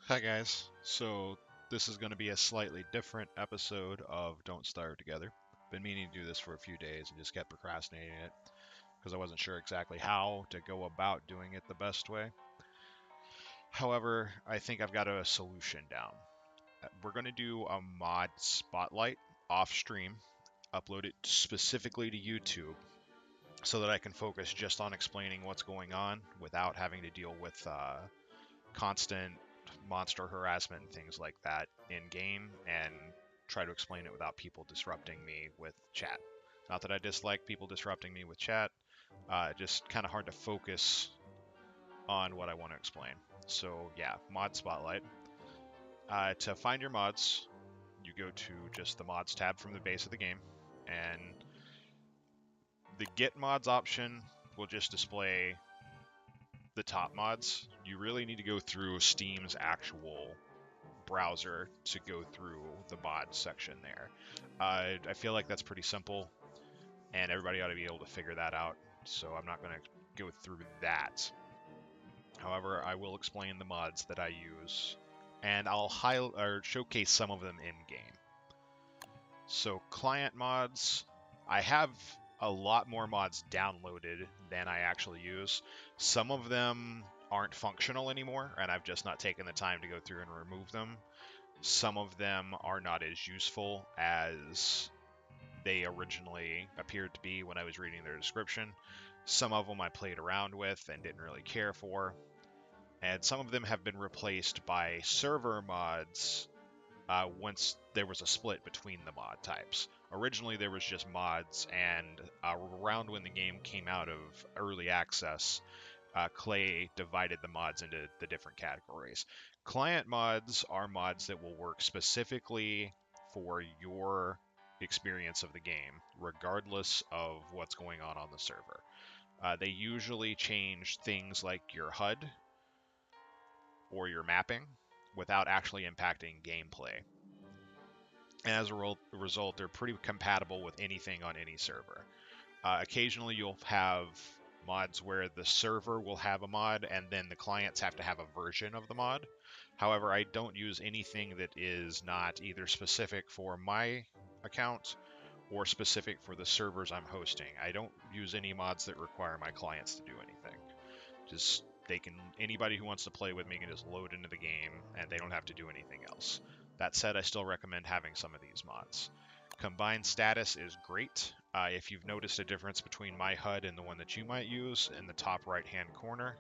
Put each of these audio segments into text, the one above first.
Hi guys. So this is going to be a slightly different episode of Don't Starve Together. Been meaning to do this for a few days and just kept procrastinating it because I wasn't sure exactly how to go about doing it the best way. However, I think I've got a solution down. We're going to do a mod spotlight off stream, upload it specifically to YouTube so that I can focus just on explaining what's going on without having to deal with constant monster harassment and things like that in game and try to explain it without people disrupting me with chat. Not that I dislike people disrupting me with chat, just kind of hard to focus on what I want to explain. So yeah, mod spotlight. To find your mods, you go to just the mods tab from the base of the game, and the get mods option will just display the top mods. You really need to go through Steam's actual browser to go through the mod section there. I feel like that's pretty simple, and everybody ought to be able to figure that out. So I'm not going to go through that. However, I will explain the mods that I use, and I'll highlight or showcase some of them in game. So client mods, I have a lot more mods downloaded than I actually use. Some of them aren't functional anymore, and I've just not taken the time to go through and remove them. Some of them are not as useful as they originally appeared to be when I was reading their description. Some of them I played around with and didn't really care for. And some of them have been replaced by server mods once there was a split between the mod types. Originally, there was just mods, and around when the game came out of early access, Clay divided the mods into the different categories. Client mods are mods that will work specifically for your experience of the game, regardless of what's going on the server. They usually change things like your HUD or your mapping without actually impacting gameplay. And as a result, they're pretty compatible with anything on any server. Occasionally, you'll have mods where the server will have a mod and then the clients have to have a version of the mod. However, I don't use anything that is not either specific for my account or specific for the servers I'm hosting. I don't use any mods that require my clients to do anything. Just they can anybody who wants to play with me can just load into the game and they don't have to do anything else. That said, I still recommend having some of these mods. Combined status is great. If you've noticed a difference between my HUD and the one that you might use in the top right hand corner,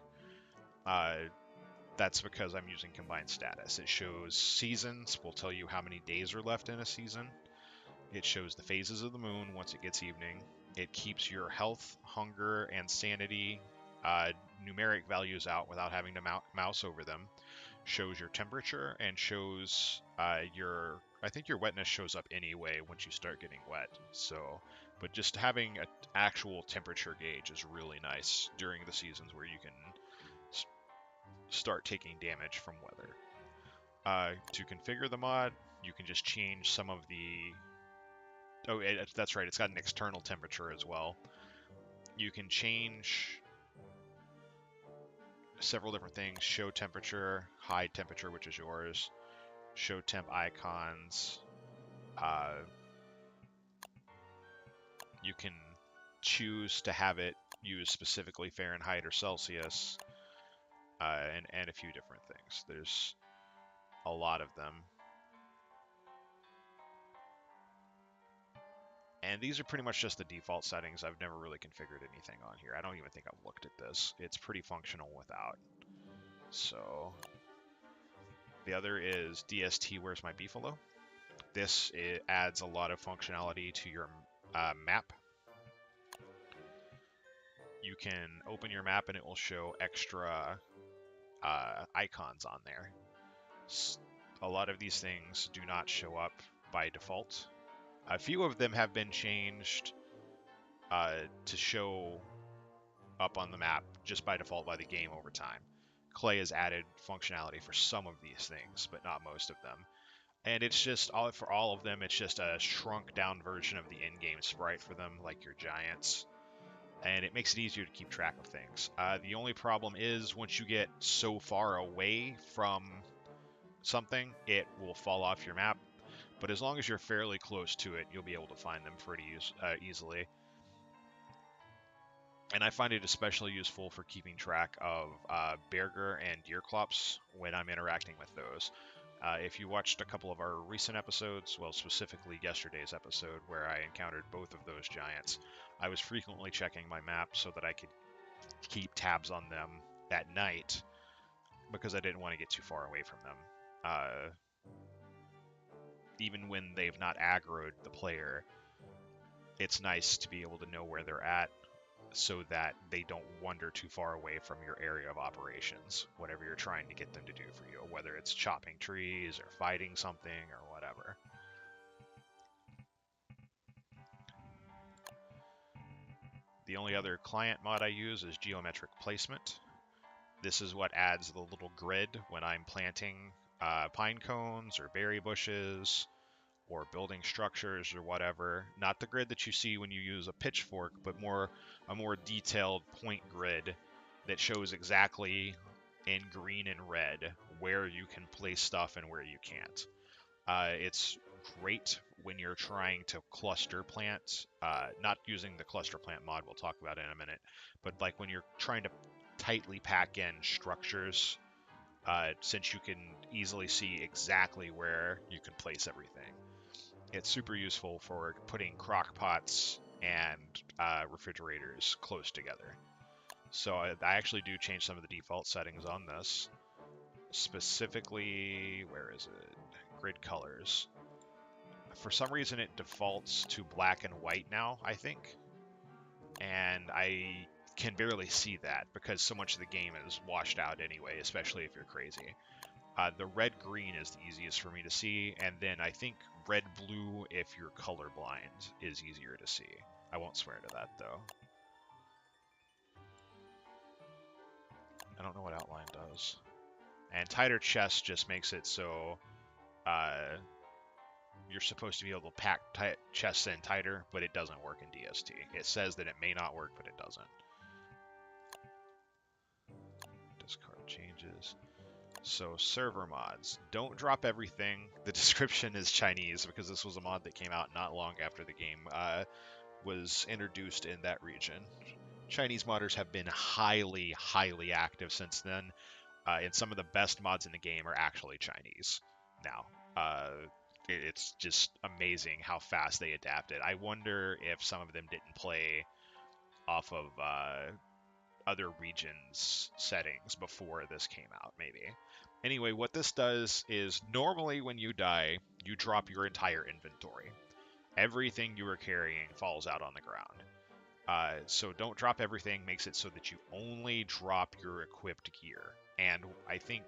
uh, that's because I'm using combined status. It shows seasons, will tell you how many days are left in a season. It shows the phases of the moon once it gets evening. It keeps your health, hunger, and sanity uh, numeric values out without having to mouse over them. Shows your temperature and shows your. I think your wetness shows up anyway once you start getting wet. So, but just having an actual temperature gauge is really nice during the seasons where you can start taking damage from weather. To configure the mod, you can just change some of the Oh, that's right. It's got an external temperature as well. You can change several different things. Show temperature, hide temperature, which is yours. Show temp icons. Uh, you can choose to have it use specifically Fahrenheit or Celsius, and a few different things. There's a lot of them. And these are pretty much just the default settings. I've never really configured anything on here. I don't even think I've looked at this. It's pretty functional without. So the other is DST Where's My Beefalo. This adds a lot of functionality to your map. You can open your map and it will show extra icons on there. A lot of these things do not show up by default. A few of them have been changed to show up on the map just by default by the game over time. Clay has added functionality for some of these things, but not most of them. And it's just for all of them, it's just a shrunk down version of the in-game sprite for them, like your giants, and it makes it easier to keep track of things. The only problem is once you get so far away from something, it will fall off your map. But as long as you're fairly close to it, you'll be able to find them pretty easily. And I find it especially useful for keeping track of Berger and Deerclops when I'm interacting with those. If you watched a couple of our recent episodes, well, specifically yesterday's episode where I encountered both of those giants, I was frequently checking my map so that I could keep tabs on them at night because I didn't want to get too far away from them. Even when they've not aggroed the player, it's nice to be able to know where they're at so that they don't wander too far away from your area of operations, whatever you're trying to get them to do for you, whether it's chopping trees or fighting something or whatever. The only other client mod I use is geometric placement. This is what adds the little grid when I'm planting pine cones or berry bushes or building structures or whatever. Not the grid that you see when you use a pitchfork, but a more detailed point grid that shows exactly in green and red where you can place stuff and where you can't. It's great when you're trying to cluster plant, not using the cluster plant mod we'll talk about in a minute, but like when you're trying to tightly pack in structures, since you can easily see exactly where you can place everything. It's super useful for putting crock pots and refrigerators close together. So I actually do change some of the default settings on this. Specifically, where is it? Grid colors. For some reason it defaults to black and white now, I think. And I can barely see that because so much of the game is washed out anyway, especially if you're crazy. The red-green is the easiest for me to see, and then I think red-blue, if you're colorblind, is easier to see. I won't swear to that, though. I don't know what outline does. And tighter chest just makes it so you're supposed to be able to pack chests in tighter, but it doesn't work in DST. It says that it may not work, but it doesn't. Discard changes. So server mods. Don't drop everything. The description is Chinese because this was a mod that came out not long after the game was introduced in that region. Chinese modders have been highly, highly active since then. And some of the best mods in the game are actually Chinese now. It's just amazing how fast they adapted. I wonder if some of them didn't play off of other regions' settings before this came out, maybe. Anyway, what this does is normally when you die, you drop your entire inventory. Everything you were carrying falls out on the ground. So don't drop everything, makes it so that you only drop your equipped gear. And I think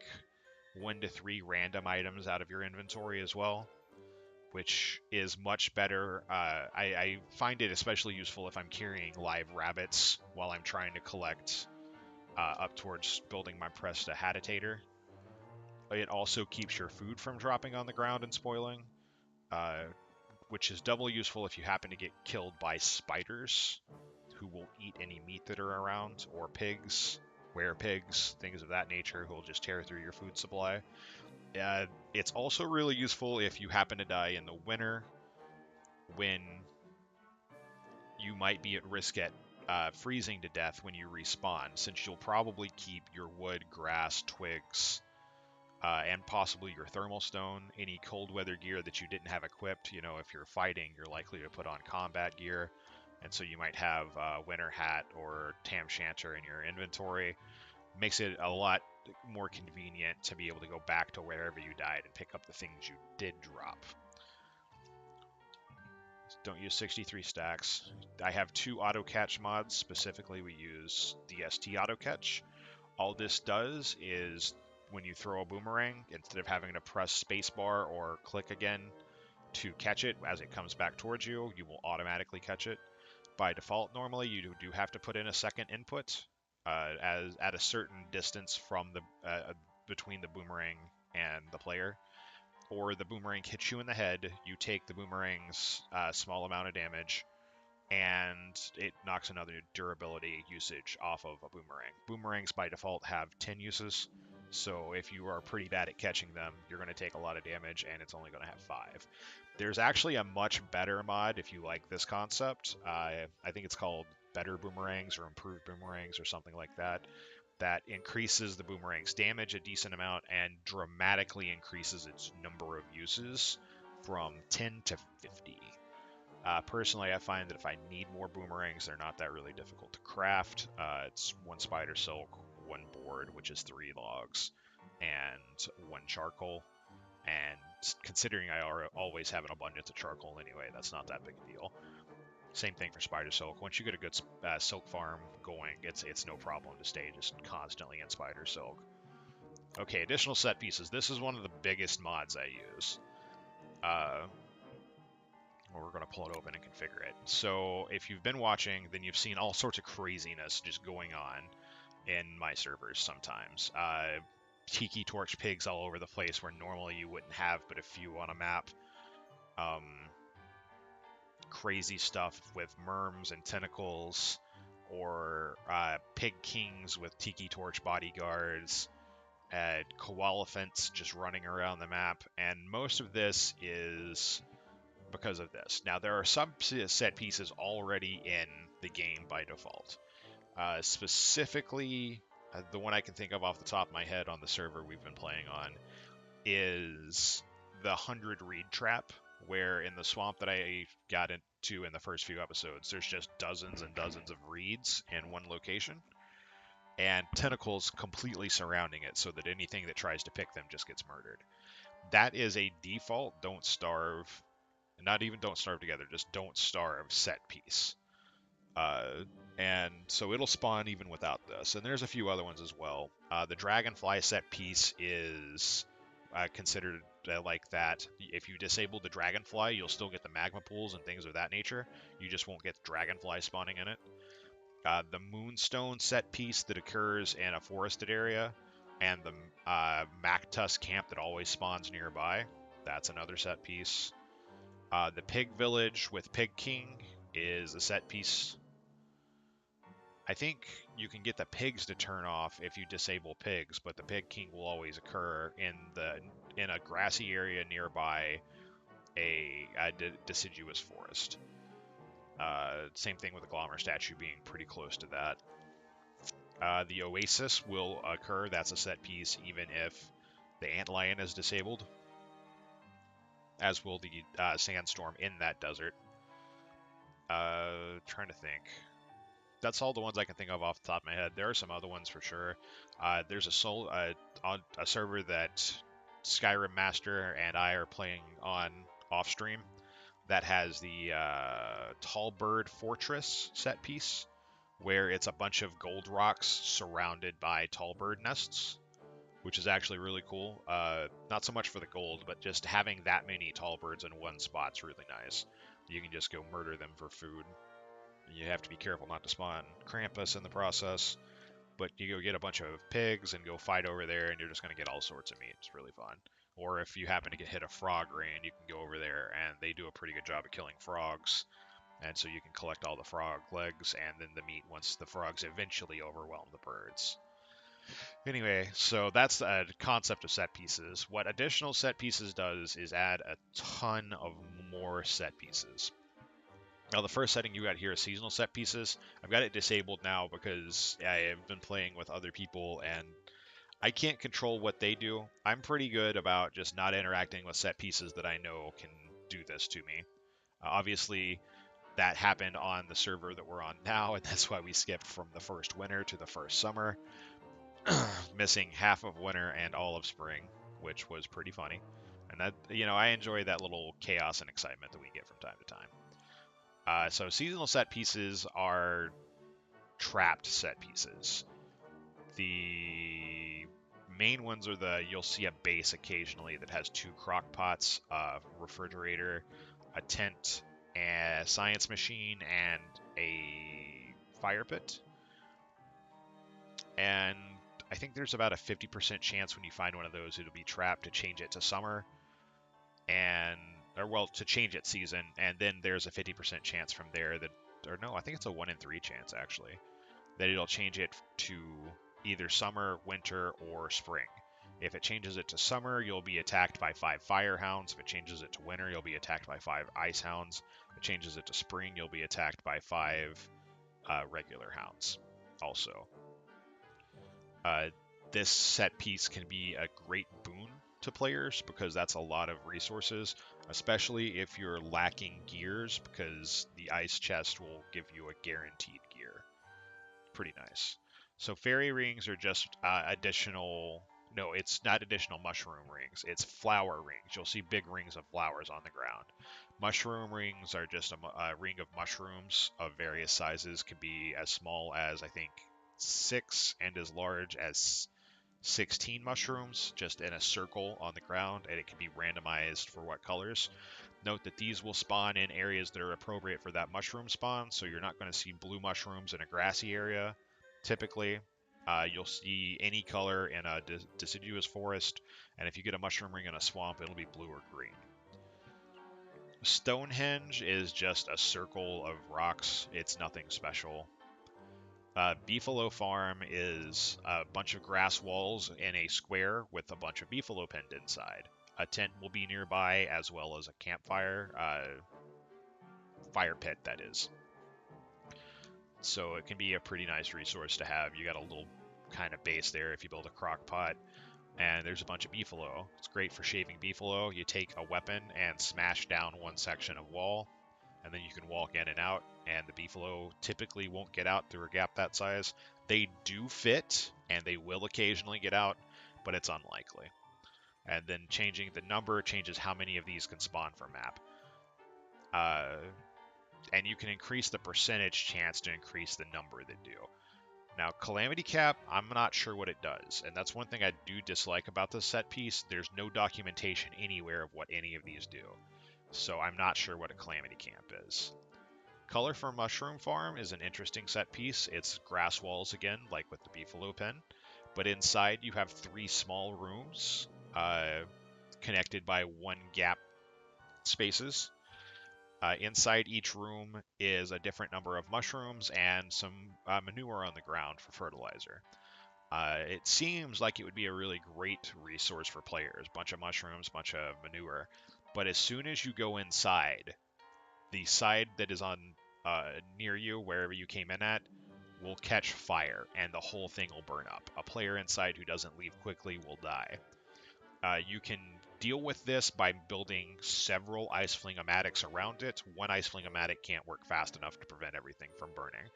1 to 3 random items out of your inventory as well, which is much better. I find it especially useful if I'm carrying live rabbits while I'm trying to collect up towards building my Prestidigitator. It also keeps your food from dropping on the ground and spoiling, which is double useful if you happen to get killed by spiders who will eat any meat that are around, or pigs, werepigs, things of that nature who will just tear through your food supply. It's also really useful if you happen to die in the winter when you might be at risk at freezing to death when you respawn, since you'll probably keep your wood, grass, twigs, and possibly your thermal stone, any cold weather gear that you didn't have equipped. You know, if you're fighting, you're likely to put on combat gear, and so you might have winter hat or tam shanter in your inventory. Makes it a lot more convenient to be able to go back to wherever you died and pick up the things you did drop. Don't use 63 stacks. I have 2 auto catch mods. Specifically, we use DST auto catch. All this does is when you throw a boomerang, instead of having to press spacebar or click again to catch it as it comes back towards you, you will automatically catch it. By default, normally you do have to put in a second input as at a certain distance from the between the boomerang and the player, or the boomerang hits you in the head. You take the boomerang's small amount of damage, and it knocks another durability usage off of a boomerang. Boomerangs by default have 10 uses, So if you are pretty bad at catching them, you're going to take a lot of damage, and it's only going to have 5. There's actually a much better mod if you like this concept. I think it's called Better Boomerangs or Improved Boomerangs or something like that. That increases the boomerang's damage a decent amount and dramatically increases its number of uses from 10 to 50. Personally, I find that if I need more boomerangs, they're not that really difficult to craft. It's 1 spider silk, 1 board, which is 3 logs, and 1 charcoal. And considering I always have an abundance of charcoal anyway, that's not that big a deal. Same thing for spider silk. Once you get a good silk farm going, it's no problem to stay just constantly in spider silk. Okay, additional set pieces. This is one of the biggest mods I use. We're going to pull it open and configure it. So if you've been watching, then you've seen all sorts of craziness just going on in my servers sometimes. Tiki torch pigs all over the place where normally you wouldn't have but a few on a map. Crazy stuff with merms and tentacles, or pig kings with tiki torch bodyguards, koalefants just running around the map, and most of this is because of this. Now, there are some set pieces already in the game by default. Specifically, the one I can think of off the top of my head on the server we've been playing on is the 100 reed trap, where in the swamp that I got into in the first few episodes, there's just dozens and dozens of reeds in one location, and tentacles completely surrounding it so that anything that tries to pick them just gets murdered. That is a default don't starve, not even don't starve together, just don't starve set piece. And so it'll spawn even without this. And there's a few other ones as well. The dragonfly set piece is considered like that. If you disable the dragonfly, you'll still get the magma pools and things of that nature. You just won't get the dragonfly spawning in it. The moonstone set piece that occurs in a forested area, and the Mactus camp that always spawns nearby. That's another set piece. The pig village with Pig King is a set piece. I think you can get the pigs to turn off if you disable pigs, but the Pig King will always occur in a grassy area nearby a deciduous forest. Same thing with the Glommer statue being pretty close to that. The Oasis will occur. That's a set piece even if the Antlion is disabled, as will the Sandstorm in that desert. Trying to think. That's all the ones I can think of off the top of my head. There are some other ones for sure. There's on a server that Skyrim Master and I are playing on off stream that has the Tallbird Fortress set piece, where it's a bunch of gold rocks surrounded by tallbird nests, which is actually really cool. Not so much for the gold, but just having that many tallbirds in one spot's really nice. You can just go murder them for food. You have to be careful not to spawn Krampus in the process, but you go get a bunch of pigs and go fight over there, and you're just going to get all sorts of meat. It's really fun. Or if you happen to hit a frog rain, you can go over there, and they do a pretty good job of killing frogs. And so you can collect all the frog legs and then the meat once the frogs eventually overwhelm the birds. Anyway, so that's the concept of set pieces. What additional set pieces does is add a ton of more set pieces. Now, the first setting you got here is seasonal set pieces. I've got it disabled now because I have been playing with other people and I can't control what they do. I'm pretty good about just not interacting with set pieces that I know can do this to me. Obviously, that happened on the server that we're on now, and that's why we skipped from the first winter to the first summer, missing half of winter and all of spring, which was pretty funny. And that, I enjoy that little chaos and excitement that we get from time to time. So seasonal set pieces are trapped set pieces. The main ones are you'll see a base occasionally that has 2 crock pots, a refrigerator, a tent, a science machine, and a fire pit. And I think there's about a 50% chance when you find one of those it'll be trapped to change it to summer, to change it season, and then there's a 50% chance from there I think it's a 1 in 3 chance actually, that it'll change it to either summer, winter, or spring. If it changes it to summer, you'll be attacked by 5 fire hounds. If it changes it to winter, you'll be attacked by 5 ice hounds. If it changes it to spring, you'll be attacked by 5 regular hounds also. This set piece can be a great boon to players because that's a lot of resources, especially if you're lacking gears, because the ice chest will give you a guaranteed gear. Pretty nice. So fairy rings are just additional. No, it's not additional mushroom rings. It's flower rings. You'll see big rings of flowers on the ground. Mushroom rings are just a ring of mushrooms of various sizes. Can be as small as, I think, 6 and as large as 16 mushrooms just in a circle on the ground, and it can be randomized for what colors. Note that these will spawn in areas that are appropriate for that mushroom spawn, so you're not going to see blue mushrooms in a grassy area. Typically, you'll see any color in a deciduous forest, and if you get a mushroom ring in a swamp, it'll be blue or green. Stonehenge is just a circle of rocks. It's nothing special. Beefalo Farm is a bunch of grass walls in a square with a bunch of beefalo penned inside. A tent will be nearby, as well as a campfire, fire pit, that is. So it can be a pretty nice resource to have. You got a little kind of base there if you build a crock pot, and there's a bunch of beefalo. It's great for shaving beefalo. You take a weapon and smash down one section of wall, and then you can walk in and out, and the beefalo typically won't get out through a gap that size. They do fit, and they will occasionally get out, but it's unlikely. And then changing the number changes how many of these can spawn for map. And you can increase the percentage chance to increase the number that do. Now, Calamity Cap, I'm not sure what it does, and that's one thing I do dislike about this set piece. There's no documentation anywhere of what any of these do, so I'm not sure what a Calamity Camp is. Color for Mushroom Farm is an interesting set piece. It's grass walls again, like with the beefalo pen, but inside you have 3 small rooms connected by 1 gap spaces. Inside each room is a different number of mushrooms and some manure on the ground for fertilizer. It seems like it would be a really great resource for players. Bunch of mushrooms, bunch of manure. But as soon as you go inside, the side that is on near you, wherever you came in at, will catch fire, and the whole thing will burn up. A player inside who doesn't leave quickly will die. You can deal with this by building several ice fling-o-matics around it. One ice fling-o-matic can't work fast enough to prevent everything from burning,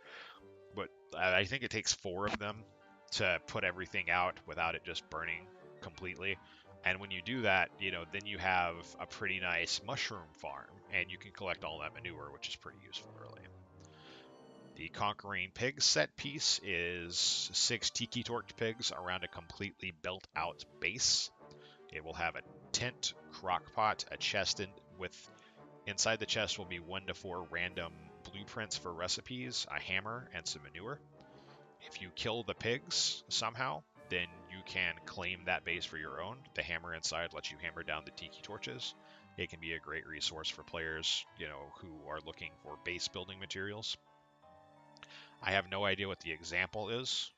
but I think it takes 4 of them to put everything out without it just burning completely. And when you do that, then you have a pretty nice mushroom farm, and you can collect all that manure, which is pretty useful early. The Conquering Pigs set piece is 6 Tiki Torch pigs around a completely built out base. It will have a tent, crock pot, a chest inside the chest will be 1 to 4 random blueprints for recipes, a hammer, and some manure. If you kill the pigs somehow, then you can claim that base for your own. The hammer inside lets you hammer down the tiki torches. It can be a great resource for players, who are looking for base building materials. I have no idea what the example is.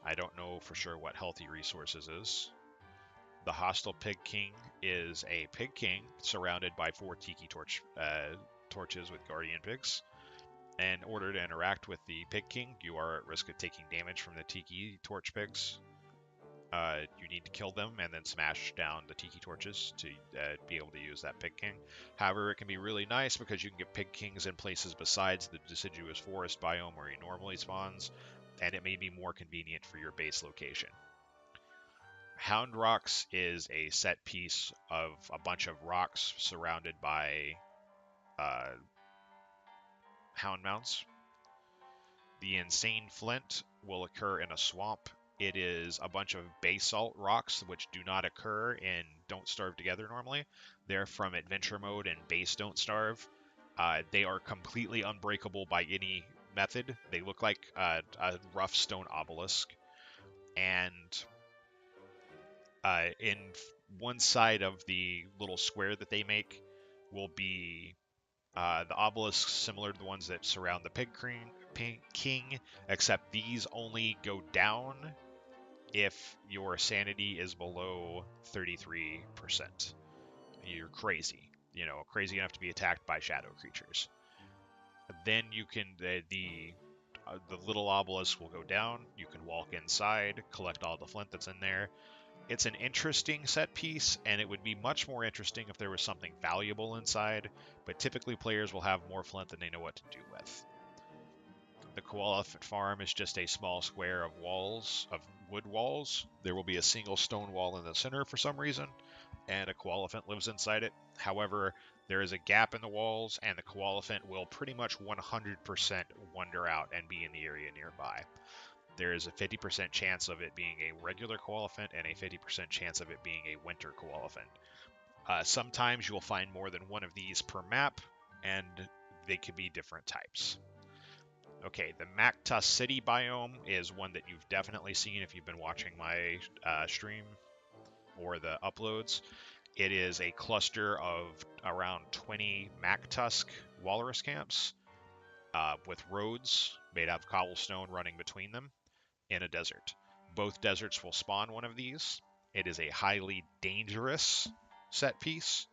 I don't know for sure what healthy resources is. The Hostile Pig King is a pig king surrounded by 4 tiki torches with guardian pigs. In order to interact with the Pig King, you are at risk of taking damage from the Tiki Torch pigs. You need to kill them and then smash down the Tiki Torches to be able to use that Pig King. However, it can be really nice because you can get Pig Kings in places besides the deciduous forest biome where he normally spawns, and it may be more convenient for your base location. Hound Rocks is a set piece of a bunch of rocks surrounded by hound mounts. The Insane Flint will occur in a swamp. It is a bunch of basalt rocks which do not occur in Don't Starve Together normally. They're from Adventure Mode and Base Don't Starve. They are completely unbreakable by any method. They look like a rough stone obelisk. And in one side of the little square that they make will be the obelisks similar to the ones that surround the King, except these only go down if your sanity is below 33%. You're crazy, crazy enough to be attacked by shadow creatures. Then you can the little obelisk will go down. You can walk inside, collect all the flint that's in there. It's an interesting set piece, and it would be much more interesting if there was something valuable inside, but typically players will have more flint than they know what to do with. The Koala Farm is just a small square of wood walls. There will be a single stone wall in the center for some reason, and a Koalefant lives inside it. However, there is a gap in the walls, and the Koalefant will pretty much 100% wander out and be in the area nearby. There is a 50% chance of it being a regular Koalefant and a 50% chance of it being a winter Koalefant. Sometimes you will find more than one of these per map, and they could be different types. Okay, the Mactus City biome is one that you've definitely seen if you've been watching my stream or the uploads. It is a cluster of around 20 Mactusk walrus camps with roads made out of cobblestone running between them in a desert. Both deserts will spawn one of these. It is a highly dangerous set piece.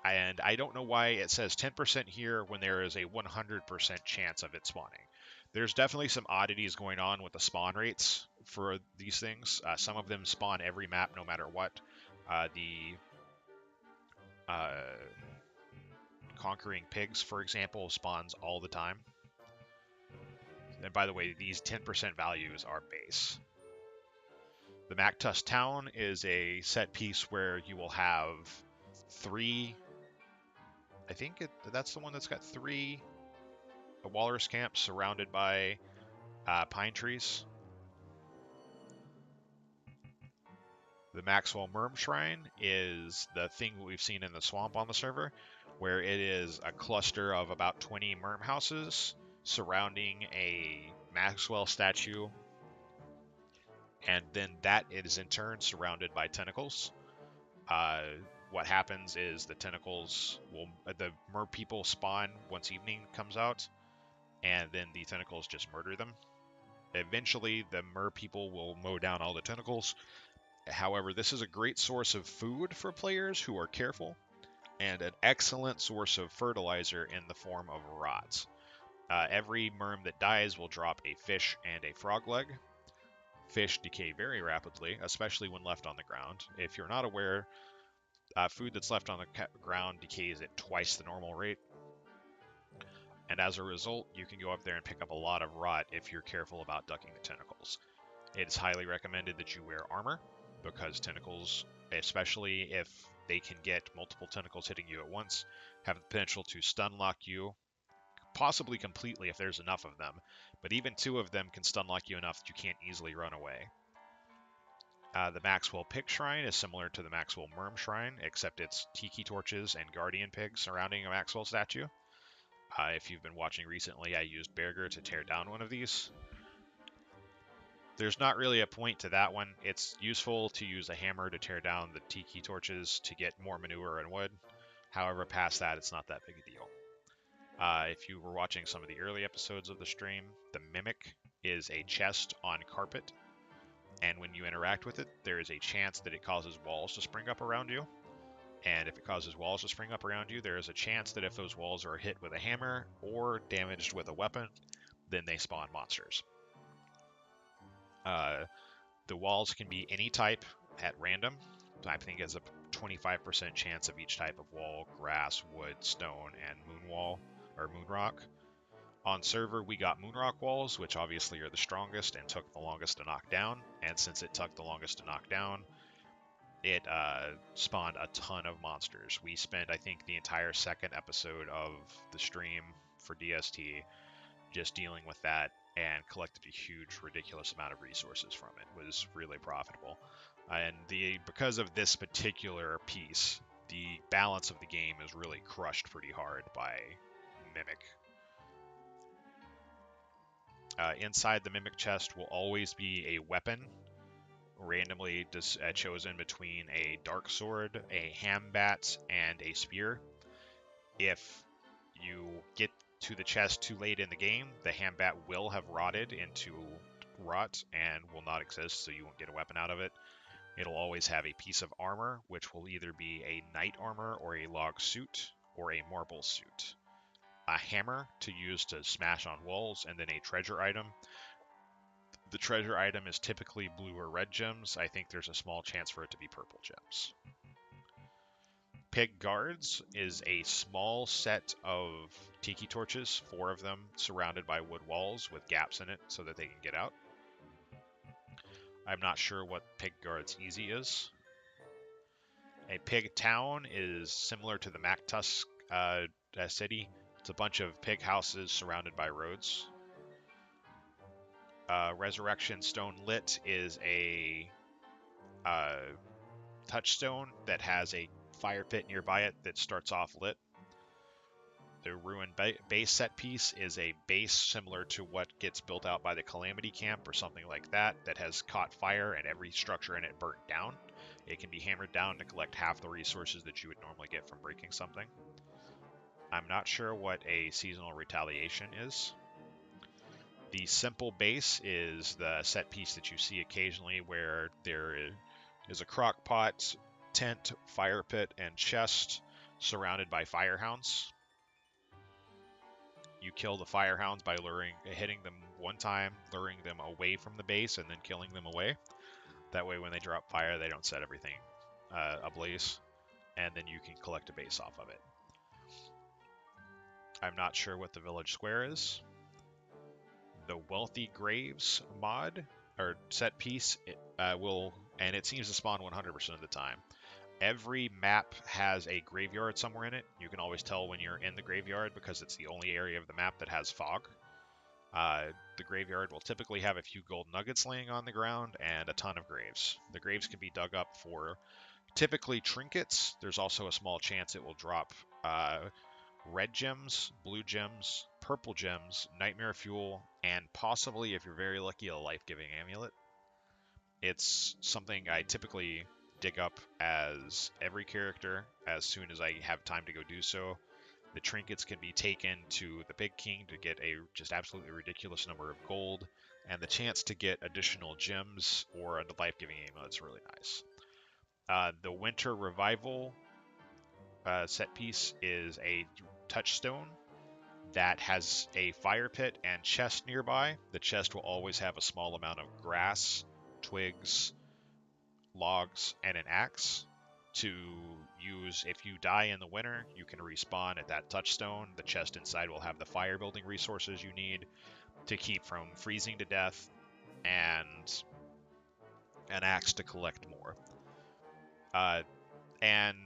And I don't know why it says 10% here when there is a 100% chance of it spawning. There's definitely some oddities going on with the spawn rates for these things. Some of them spawn every map no matter what. The Conquering Pigs, for example, spawns all the time. And by the way, these 10% values are base. The Mactus Town is a set piece where you will have 3... I think that's the one that's got 3 walrus camps surrounded by pine trees. The Maxwell Merm Shrine is the thing we've seen in the swamp on the server, where it is a cluster of about 20 Merm houses surrounding a Maxwell statue, and then that is in turn surrounded by tentacles. What happens is the mer people spawn once evening comes out, and then the tentacles just murder them. Eventually, the mer people will mow down all the tentacles. However, this is a great source of food for players who are careful, and an excellent source of fertilizer in the form of rots. Every merm that dies will drop a fish and a frog leg. Fish decay very rapidly, especially when left on the ground. If you're not aware, food that's left on the ground decays at twice the normal rate. And as a result, you can go up there and pick up a lot of rot if you're careful about ducking the tentacles. It is highly recommended that you wear armor, because tentacles, especially if they can get multiple tentacles hitting you at once, have the potential to stun lock you, possibly completely if there's enough of them, but even 2 of them can stun lock you enough that you can't easily run away. The Maxwell Pig Shrine is similar to the Maxwell Merm Shrine, except it's tiki torches and guardian pigs surrounding a Maxwell statue. If you've been watching recently, I used Berger to tear down one of these. There's not really a point to that one. It's useful to use a hammer to tear down the tiki torches to get more manure and wood. However, past that, it's not that big a deal. If you were watching some of the early episodes of the stream, the Mimic is a chest on carpet, and when you interact with it, there is a chance that it causes walls to spring up around you. And if it causes walls to spring up around you, there is a chance that if those walls are hit with a hammer or damaged with a weapon, then they spawn monsters. The walls can be any type at random. I think there's a 25% chance of each type of wall: grass, wood, stone, and moon wall or moon rock. On server, we got moonrock walls, which obviously are the strongest and took the longest to knock down. And since it took the longest to knock down, it spawned a ton of monsters. We spent, I think, the entire second episode of the stream for DST just dealing with that, and collected a huge, ridiculous amount of resources from it. It was really profitable. And because of this particular piece, the balance of the game is really crushed pretty hard by Mimic. Inside the Mimic chest will always be a weapon, randomly chosen between a dark sword, a hambat, and a spear. If you get to the chest too late in the game, the Hambat will have rotted into rot and will not exist, so you won't get a weapon out of it. It'll always have a piece of armor, which will either be a knight armor or a log suit or a marble suit. A hammer to use to smash on walls, and then a treasure item. The treasure item is typically blue or red gems. I think there's a small chance for it to be purple gems. Pig Guards is a small set of tiki torches, 4 of them surrounded by wood walls with gaps in it so that they can get out. I'm not sure what Pig Guards Easy is. A pig town is similar to the Mactusk city. It's a bunch of pig houses surrounded by roads. Resurrection Stone Lit is a touchstone that has a fire pit nearby it that starts off lit. The Ruined Base set piece is a base similar to what gets built out by the Calamity Camp or something like that has caught fire and every structure in it burnt down. It can be hammered down to collect half the resources that you would normally get from breaking something. I'm not sure what a Seasonal Retaliation is. The Simple Base is the set piece that you see occasionally where there is a crock pot, tent, fire pit, and chest surrounded by firehounds. You kill the firehounds by hitting them one time, luring them away from the base, and then killing them away. That way when they drop fire, they don't set everything ablaze, and then you can collect a base off of it. I'm not sure what the village square is. The Wealthy Graves mod, or set piece, and it seems to spawn 100% of the time. Every map has a graveyard somewhere in it. You can always tell when you're in the graveyard because it's the only area of the map that has fog. The graveyard will typically have a few gold nuggets laying on the ground and a ton of graves. The graves can be dug up for typically trinkets. There's also a small chance it will drop red gems, blue gems, purple gems, nightmare fuel, and possibly, if you're very lucky, a life-giving amulet. It's something I typically dig up as every character as soon as I have time to go do so. The trinkets can be taken to the Big King to get a just absolutely ridiculous number of gold, and the chance to get additional gems or a life-giving amulet is really nice. The Winter Revival set piece is a touchstone that has a fire pit and chest nearby. The chest will always have a small amount of grass, twigs, logs, and an axe to use. If you die in the winter, you can respawn at that touchstone. The chest inside will have the fire building resources you need to keep from freezing to death, and an axe to collect more. And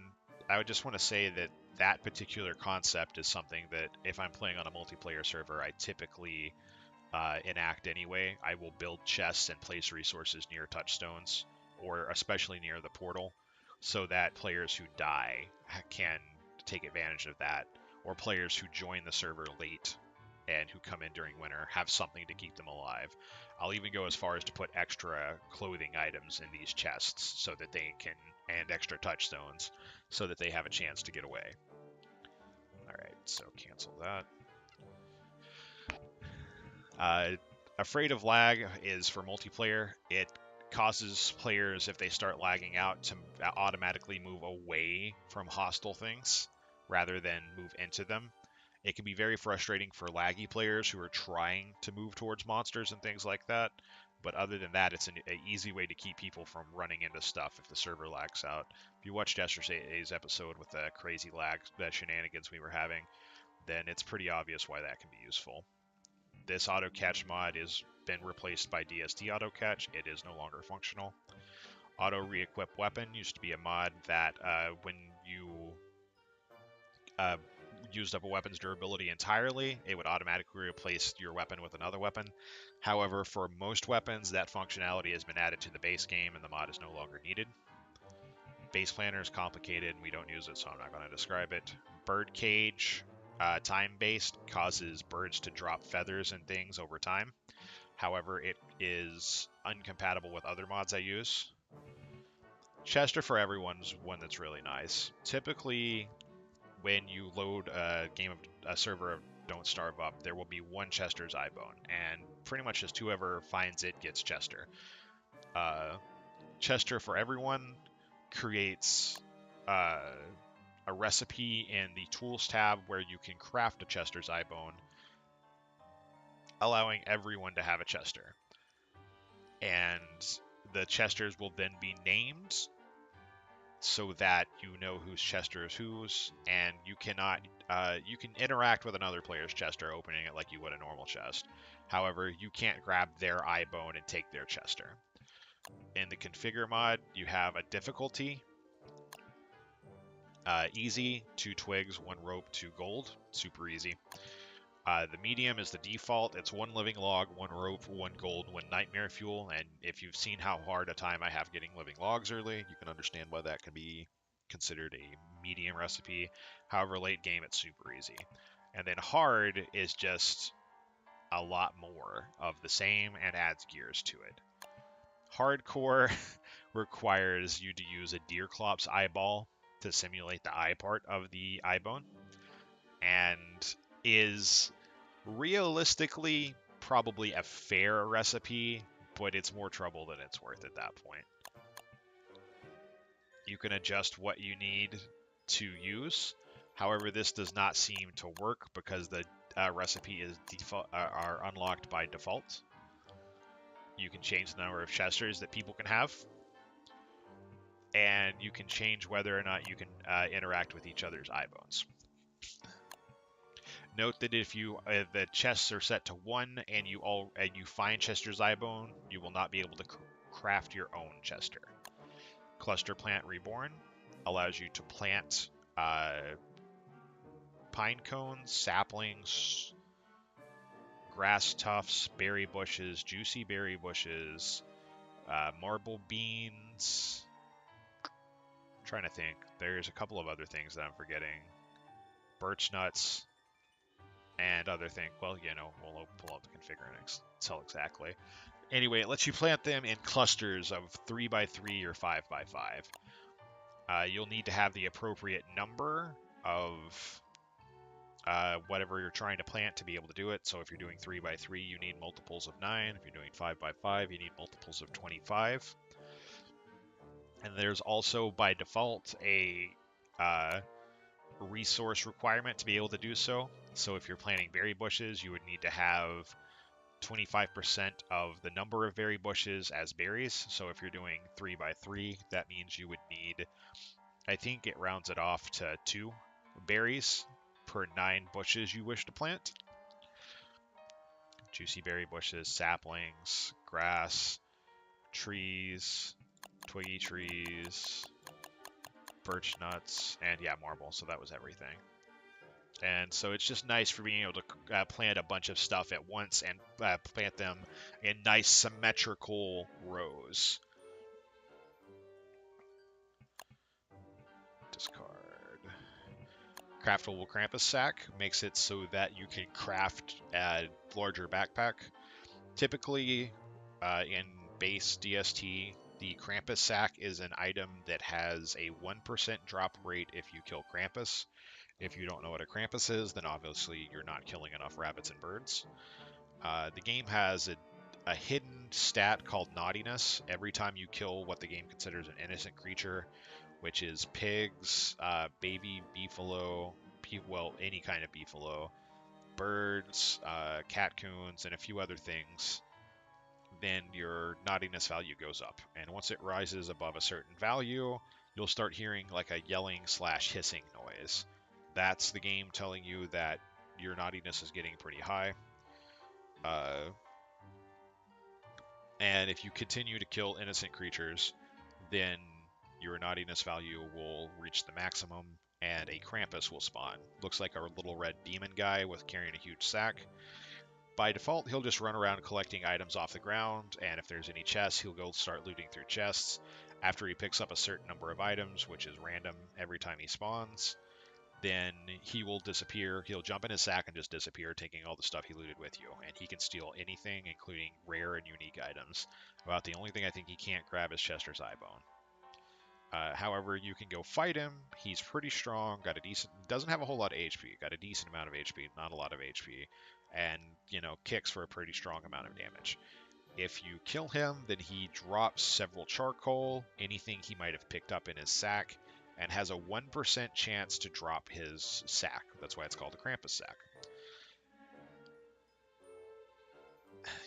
I would just want to say that that particular concept is something that if I'm playing on a multiplayer server, I typically enact anyway. I will build chests and place resources near touchstones, or especially near the portal, so that players who die can take advantage of that, or players who join the server late and who come in during winter have something to keep them alive. I'll even go as far as to put extra clothing items in these chests so that they can, and extra touchstones, so that they have a chance to get away. Alright, so cancel that. Afraid of Lag is for multiplayer. It causes players, if they start lagging out, to automatically move away from hostile things rather than move into them. It can be very frustrating for laggy players who are trying to move towards monsters and things like that. But other than that, it's an easy way to keep people from running into stuff if the server lags out. If you watched yesterday's episode with the crazy lag shenanigans we were having, then it's pretty obvious why that can be useful. This auto catch mod has been replaced by DST auto catch. It is no longer functional. Auto re-equip weapon used to be a mod that when you used up a weapon's durability entirely, it would automatically replace your weapon with another weapon. However, for most weapons, that functionality has been added to the base game and the mod is no longer needed. Base planner is complicated and we don't use it, so I'm not going to describe it. Birdcage, time-based, causes birds to drop feathers and things over time. However, it is incompatible with other mods I use. Chester for Everyone's one that's really nice. Typically, when you load a server of Don't Starve Up, there will be one Chester's Eye Bone, and pretty much just whoever finds it gets Chester. Chester for Everyone creates a recipe in the Tools tab where you can craft a Chester's Eye Bone, allowing everyone to have a Chester. And the Chesters will then be named so that you know whose Chester is whose, and you can interact with another player's Chester opening it like you would a normal chest. However, you can't grab their eye bone and take their Chester. In the configure mod, you have a difficulty. Easy, 2 twigs, 1 rope, 2 gold. Super easy. The medium is the default. It's 1 living log, 1 rope, 1 gold, 1 nightmare fuel. And if you've seen how hard a time I have getting living logs early, you can understand why that can be considered a medium recipe. However, late game, it's super easy. And then hard is just a lot more of the same and adds gears to it. Hardcore requires you to use a Deerclops eyeball to simulate the eye part of the eye bone, and is realistically probably a fair recipe, but it's more trouble than it's worth at that point. You can adjust what you need to use. However, this does not seem to work because the recipe is are unlocked by default. You can change the number of Chesters that people can have, and you can change whether or not you can interact with each other's eye bones. Note that if the chests are set to 1 and you find Chester's eye bone, you will not be able to craft your own Chester. Cluster Plant Reborn allows you to plant pine cones, saplings, grass tufts, berry bushes, juicy berry bushes, marble beans. I'm trying to think. There's a couple of other things that I'm forgetting. Birch nuts and other things. Well, we'll pull up the configure and tell exactly. Anyway, it lets you plant them in clusters of 3x3 or 5x5. You'll need to have the appropriate number of whatever you're trying to plant to be able to do it. So if you're doing 3x3, you need multiples of 9. If you're doing 5x5, you need multiples of 25. And there's also, by default, a resource requirement to be able to do so. So if you're planting berry bushes, you would need to have 25% of the number of berry bushes as berries. So if you're doing 3x3, that means you would need, I think it rounds it off to 2 berries per 9 bushes you wish to plant. Juicy berry bushes, saplings, grass, trees, twiggy trees, birch nuts, and yeah, marble. So that was everything. And so it's just nice for being able to plant a bunch of stuff at once and plant them in nice symmetrical rows. Discard. Craftable Krampus sack makes it so that you can craft a larger backpack. Typically, in base DST, the Krampus sack is an item that has a 1% drop rate if you kill Krampus. If you don't know what a Krampus is, then obviously you're not killing enough rabbits and birds. The game has a hidden stat called Naughtiness. Every time you kill what the game considers an innocent creature, which is pigs, baby beefalo, any kind of beefalo, birds, catcoons, and a few other things, then your naughtiness value goes up. And once it rises above a certain value, you'll start hearing like a yelling / hissing noise. That's the game telling you that your naughtiness is getting pretty high. And if you continue to kill innocent creatures, then your naughtiness value will reach the maximum and a Krampus will spawn. Looks like a little red demon guy with carrying a huge sack. By default, he'll just run around collecting items off the ground, and if there's any chests, he'll go start looting through chests. After he picks up a certain number of items, which is random every time he spawns, then he will disappear. He'll jump in his sack and just disappear, taking all the stuff he looted with you. And he can steal anything, including rare and unique items. About the only thing I think he can't grab is Chester's eye bone. However, you can go fight him. He's pretty strong. Got a decent. Doesn't have a whole lot of HP. Got a decent amount of HP. Not a lot of HP, and kicks for a pretty strong amount of damage. If you kill him, then he drops several charcoal, anything he might have picked up in his sack, and has a 1% chance to drop his sack. That's why it's called a Krampus sack.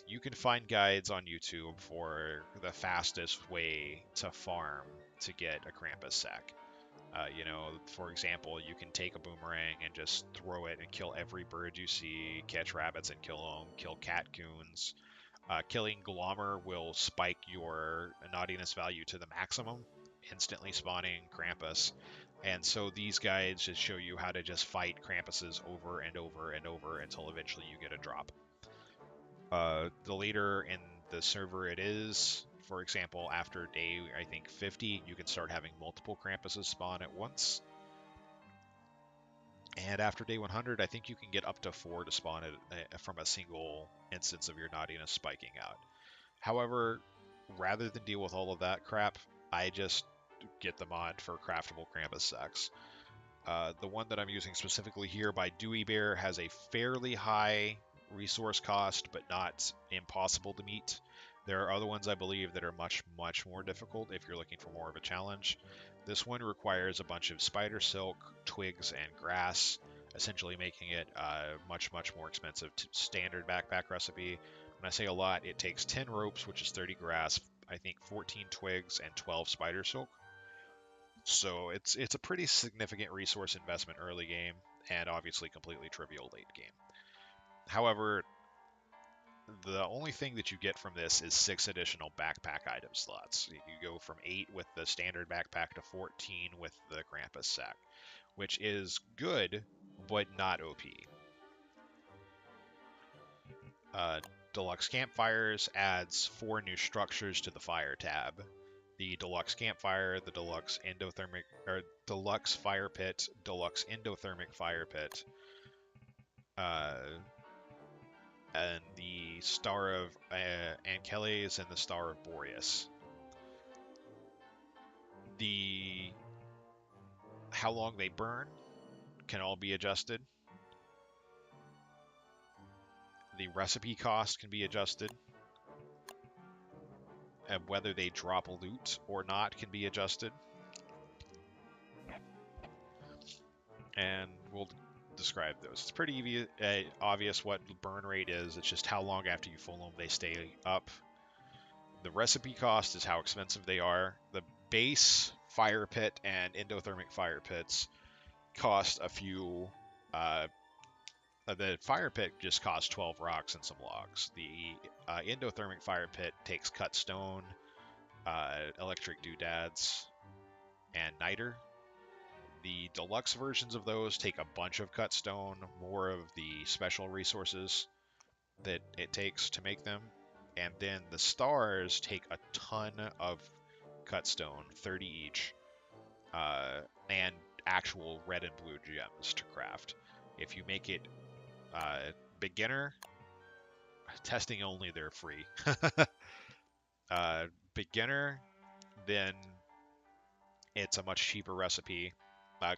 You can find guides on YouTube for the fastest way to farm to get a Krampus sack. For example, you can take a boomerang and just throw it and kill every bird you see, catch rabbits and kill them, kill catcoons. Killing Glommer will spike your naughtiness value to the maximum, instantly spawning Krampus. And so these guides just show you how to just fight Krampuses over and over and over until eventually you get a drop. The later in the server it is, for example, after day, I think 50, you can start having multiple Krampuses spawn at once. And after day 100, I think you can get up to 4 to spawn it from a single instance of your naughtiness spiking out. However, rather than deal with all of that crap, I just get the mod for craftable Krampus sacks. The one that I'm using specifically here by Dewey Bear has a fairly high resource cost, but not impossible to meet. There are other ones I believe that are much, much more difficult if you're looking for more of a challenge. This one requires a bunch of spider silk, twigs, and grass, essentially making it much, much more expensive standard backpack recipe. When I say a lot, it takes 10 ropes, which is 30 grass, I think 14 twigs, and 12 spider silk. So it's a pretty significant resource investment early game, and obviously completely trivial late game. However, the only thing that you get from this is 6 additional backpack item slots. You go from 8 with the standard backpack to 14 with the Krampus sack, which is good, but not OP. Deluxe Campfires adds 4 new structures to the fire tab. The Deluxe Campfire, the Deluxe Endothermic, or Deluxe Fire Pit, Deluxe Endothermic Fire Pit, and the Star of Ankeles and the Star of Boreas. How long they burn can all be adjusted. The recipe cost can be adjusted. And whether they drop loot or not can be adjusted. And we'll describe those. It's pretty obvious what the burn rate is. It's just how long after you full them they stay up. The recipe cost is how expensive they are. The base fire pit and endothermic fire pits cost a few. The fire pit just costs 12 rocks and some logs. The endothermic fire pit takes cut stone, electric doodads, and niter. The deluxe versions of those take a bunch of cut stone, more of the special resources that it takes to make them. And then the stars take a ton of cut stone, 30 each, and actual red and blue gems to craft. If you make it beginner, testing only, they're free. Beginner, then it's a much cheaper recipe,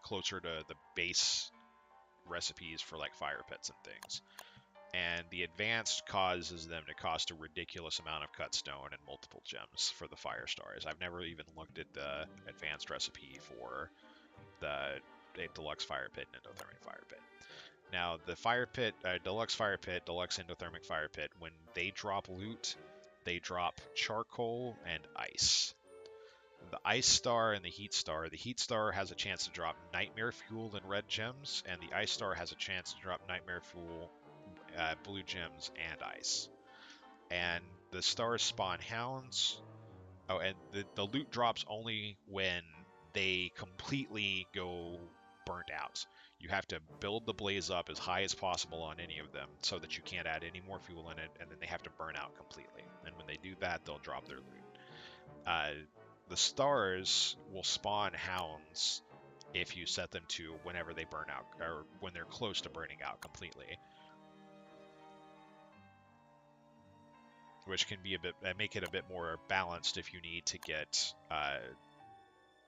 closer to the base recipes for like fire pits and things. And the advanced causes them to cost a ridiculous amount of cut stone and multiple gems for the fire stars. I've never even looked at the advanced recipe for the deluxe fire pit and endothermic fire pit. Now, the fire pit, deluxe fire pit, deluxe endothermic fire pit, when they drop loot, they drop charcoal and ice. The ice star and the heat star has a chance to drop nightmare fuel and red gems, and the ice star has a chance to drop nightmare fuel, blue gems, and ice. And the stars spawn hounds. Oh, and the loot drops only when they completely go burnt out. You have to build the blaze up as high as possible on any of them so that you can't add any more fuel in it, and then they have to burn out completely. And when they do that, they'll drop their loot. The stars will spawn hounds if you set them to whenever they burn out, or when they're close to burning out completely. Which can be make it a bit more balanced if you need to get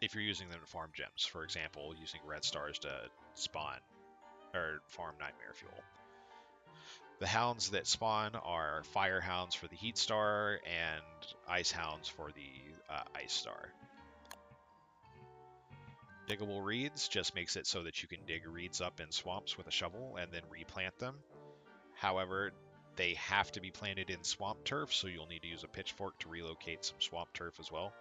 if you're using them to farm gems. For example, using red stars to spawn or farm nightmare fuel. The hounds that spawn are fire hounds for the heat star and ice hounds for the ice star. Diggable reeds just makes it so that you can dig reeds up in swamps with a shovel and then replant them. However, they have to be planted in swamp turf, so you'll need to use a pitchfork to relocate some swamp turf as well.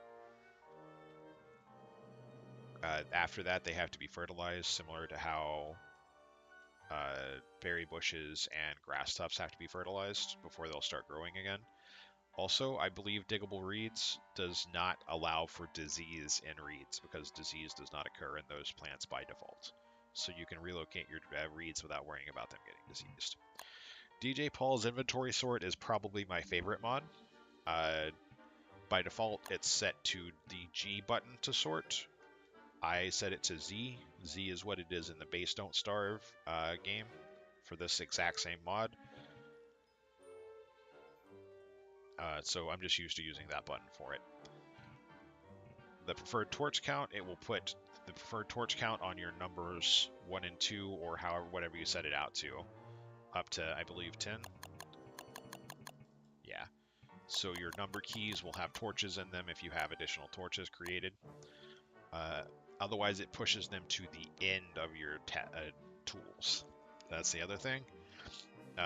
After that, they have to be fertilized, similar to how berry bushes and grass tufts have to be fertilized before they'll start growing again. Also, I believe diggable reeds does not allow for disease in reeds because disease does not occur in those plants by default. So you can relocate your reeds without worrying about them getting diseased. DJ Paul's inventory sort is probably my favorite mod. By default, it's set to the G button to sort. I set it to Z. Z is what it is in the base Don't Starve game for this exact same mod. So I'm just used to using that button for it. The preferred torch count, it will put the preferred torch count on your numbers 1 and 2, or however, whatever you set it out to, up to, I believe, 10. Yeah. So your number keys will have torches in them if you have additional torches created. Otherwise, it pushes them to the end of your tools. That's the other thing.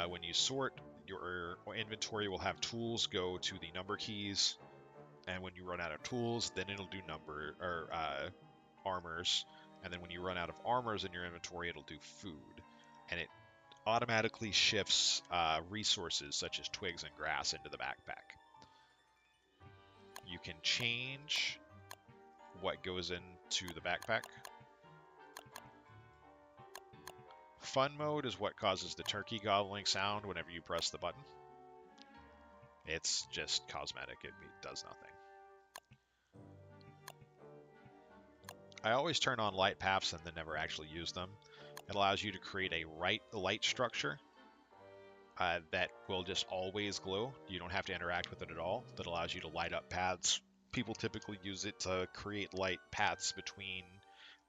When you sort, your inventory will have tools go to the number keys, and when you run out of tools, then it'll do armors, and then when you run out of armors in your inventory, it'll do food, and it automatically shifts resources such as twigs and grass into the backpack. You can change what goes into the backpack. Fun mode is what causes the turkey gobbling sound whenever you press the button. It's just cosmetic, it does nothing. I always turn on light paths and then never actually use them. It allows you to create a light structure that will just always glow. You don't have to interact with it at all. That allows you to light up paths. People typically use it to create light paths between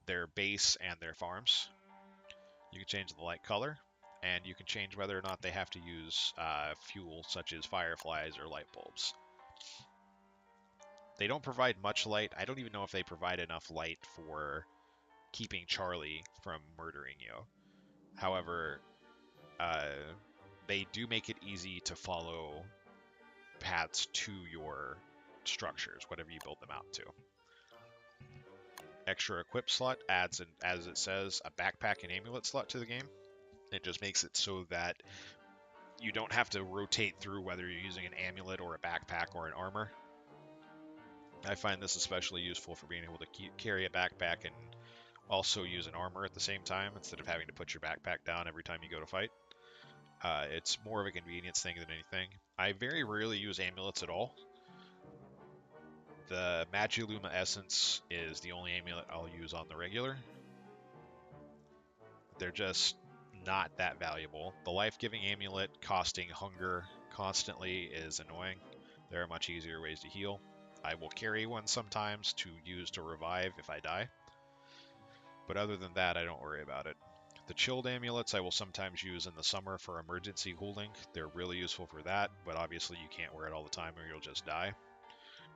their base and their farms. You can change the light color, and you can change whether or not they have to use fuel such as fireflies or light bulbs. They don't provide much light. I don't even know if they provide enough light for keeping Charlie from murdering you. However, they do make it easy to follow paths to your structures, whatever you build them out to. Extra equip slot adds, as it says, a backpack and amulet slot to the game. It just makes it so that you don't have to rotate through whether you're using an amulet or a backpack or an armor. I find this especially useful for being able to carry a backpack and also use an armor at the same time instead of having to put your backpack down every time you go to fight. It's more of a convenience thing than anything. I very rarely use amulets at all. The Magiluma Essence is the only amulet I'll use on the regular. They're just not that valuable. The life-giving amulet costing hunger constantly is annoying. There are much easier ways to heal. I will carry one sometimes to use to revive if I die. But other than that, I don't worry about it. The chilled amulets I will sometimes use in the summer for emergency cooling. They're really useful for that, but obviously you can't wear it all the time or you'll just die.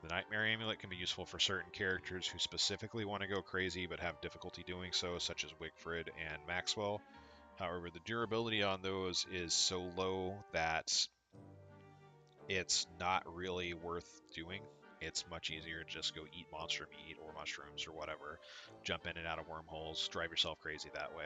The Nightmare Amulet can be useful for certain characters who specifically want to go crazy but have difficulty doing so, such as Wigfrid and Maxwell. However, the durability on those is so low that it's not really worth doing. It's much easier to just go eat monster meat or mushrooms or whatever, jump in and out of wormholes, drive yourself crazy that way.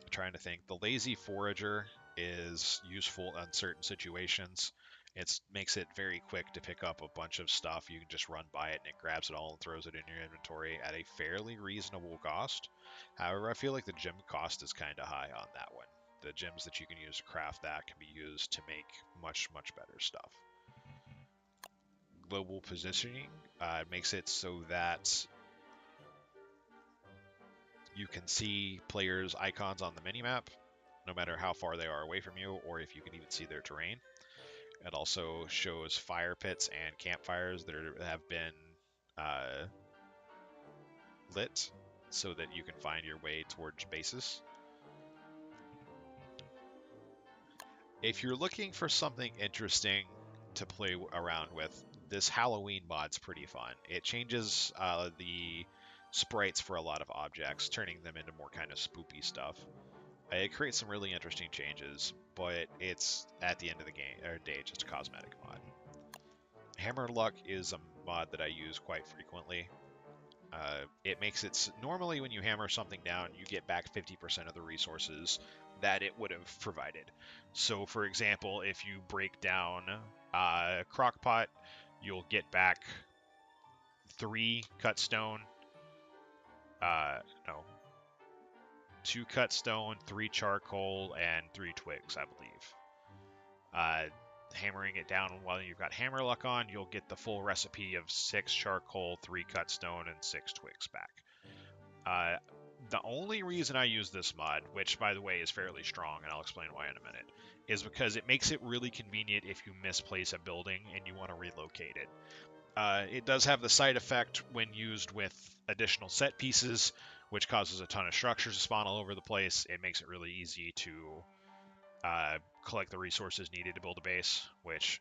Trying to think. The Lazy Forager is useful in certain situations. It makes it very quick to pick up a bunch of stuff. You can just run by it and it grabs it all and throws it in your inventory at a fairly reasonable cost. However, I feel like the gem cost is kind of high on that one. The gems that you can use to craft that can be used to make much, much better stuff. Global positioning makes it so that you can see players' icons on the minimap, no matter how far they are away from you, or if you can even see their terrain. It also shows fire pits and campfires that have been lit so that you can find your way towards bases. If you're looking for something interesting to play around with, this Halloween mod's pretty fun. It changes the sprites for a lot of objects, turning them into more kind of spoopy stuff. It creates some really interesting changes, but it's, at the end of the day, just a cosmetic mod. Hammer Luck is a mod that I use quite frequently. It makes it normally when you hammer something down, you get back 50% of the resources that it would have provided. So, for example, if you break down Crockpot, you'll get back 3 cut stone. No, 2 cut stone, 3 charcoal, and 3 twigs, I believe. Hammering it down while you've got Hammer Luck on, you'll get the full recipe of 6 charcoal, 3 cut stone, and 6 twigs back. The only reason I use this mod, which by the way is fairly strong, and I'll explain why in a minute, is because it makes it really convenient if you misplace a building and you want to relocate it. It does have the side effect when used with additional set pieces, which causes a ton of structures to spawn all over the place. It makes it really easy to collect the resources needed to build a base, which,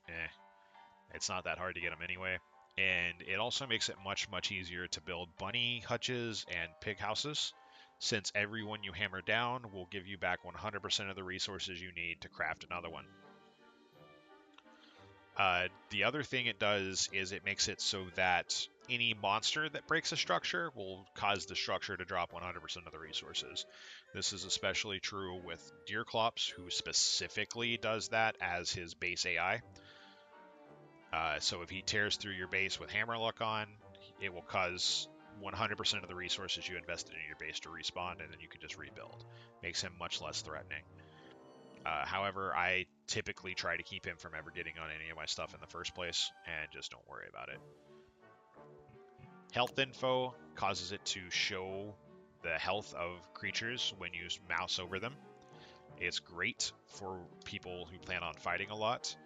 it's not that hard to get them anyway. And it also makes it much, much easier to build bunny hutches and pig houses, since every one you hammer down will give you back 100% of the resources you need to craft another one. The other thing it does is it makes it so that any monster that breaks a structure will cause the structure to drop 100% of the resources. This is especially true with Deerclops, who specifically does that as his base AI. So if he tears through your base with Hammer Luck on, it will cause 100% of the resources you invested in your base to respawn, and then you can just rebuild. Makes him much less threatening. However, I typically try to keep him from ever getting on any of my stuff in the first place, and just don't worry about it. Health info causes it to show the health of creatures when you mouse over them. It's great for people who plan on fighting a lot.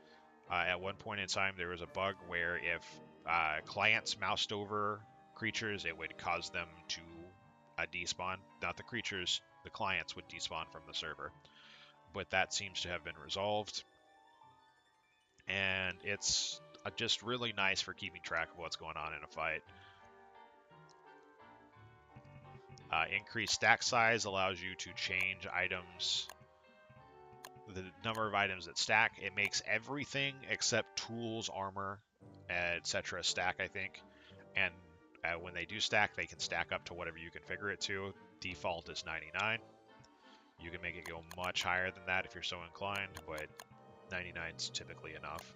At one point in time, there was a bug where if clients moused over creatures, it would cause them to despawn. Not the creatures, the clients would despawn from the server. But that seems to have been resolved. And it's just really nice for keeping track of what's going on in a fight. Increased stack size allows you to change items, the number of items that stack. It makes everything except tools, armor, etc. stack, I think. And when they do stack, they can stack up to whatever you configure it to. Default is 99. You can make it go much higher than that if you're so inclined, but 99 is typically enough.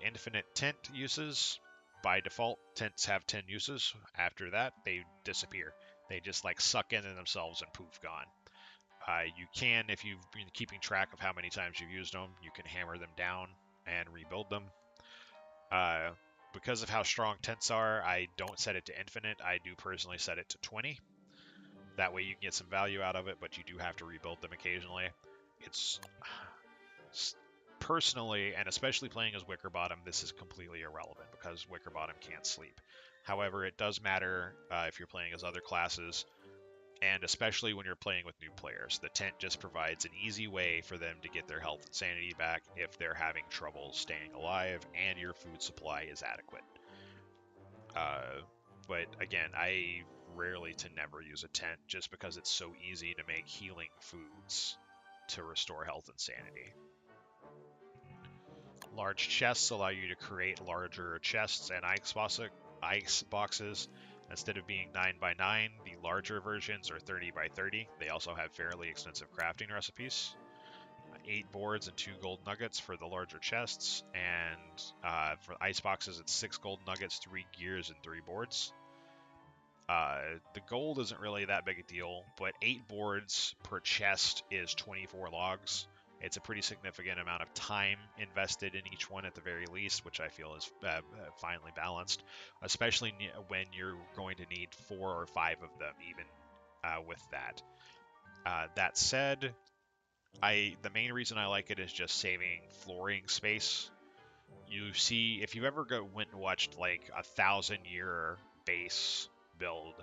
Infinite tint uses. By default, tints have 10 uses. After that, they disappear. They just like suck into themselves and poof, gone. You can, if you've been keeping track of how many times you've used them, you can hammer them down and rebuild them. Because of how strong tints are, I don't set it to infinite. I do personally set it to 20. That way you can get some value out of it, but you do have to rebuild them occasionally. It's personally, and especially playing as Wickerbottom, this is completely irrelevant because Wickerbottom can't sleep. However, it does matter if you're playing as other classes, and especially when you're playing with new players. The tent just provides an easy way for them to get their health and sanity back if they're having trouble staying alive and your food supply is adequate. But again, I rarely to never use a tent just because it's so easy to make healing foods to restore health and sanity. Large chests allow you to create larger chests and ice boxes. Instead of being 9 by 9, the larger versions are 30 by 30. They also have fairly extensive crafting recipes. 8 boards and 2 gold nuggets for the larger chests, and for ice boxes it's 6 gold nuggets, 3 gears, and 3 boards. The gold isn't really that big a deal, but 8 boards per chest is 24 logs. It's a pretty significant amount of time invested in each one at the very least, which I feel is finely balanced, especially when you're going to need 4 or 5 of them, even with that. That said, The main reason I like it is just saving flooring space. You see, if you ever went and watched like a 1,000 year base build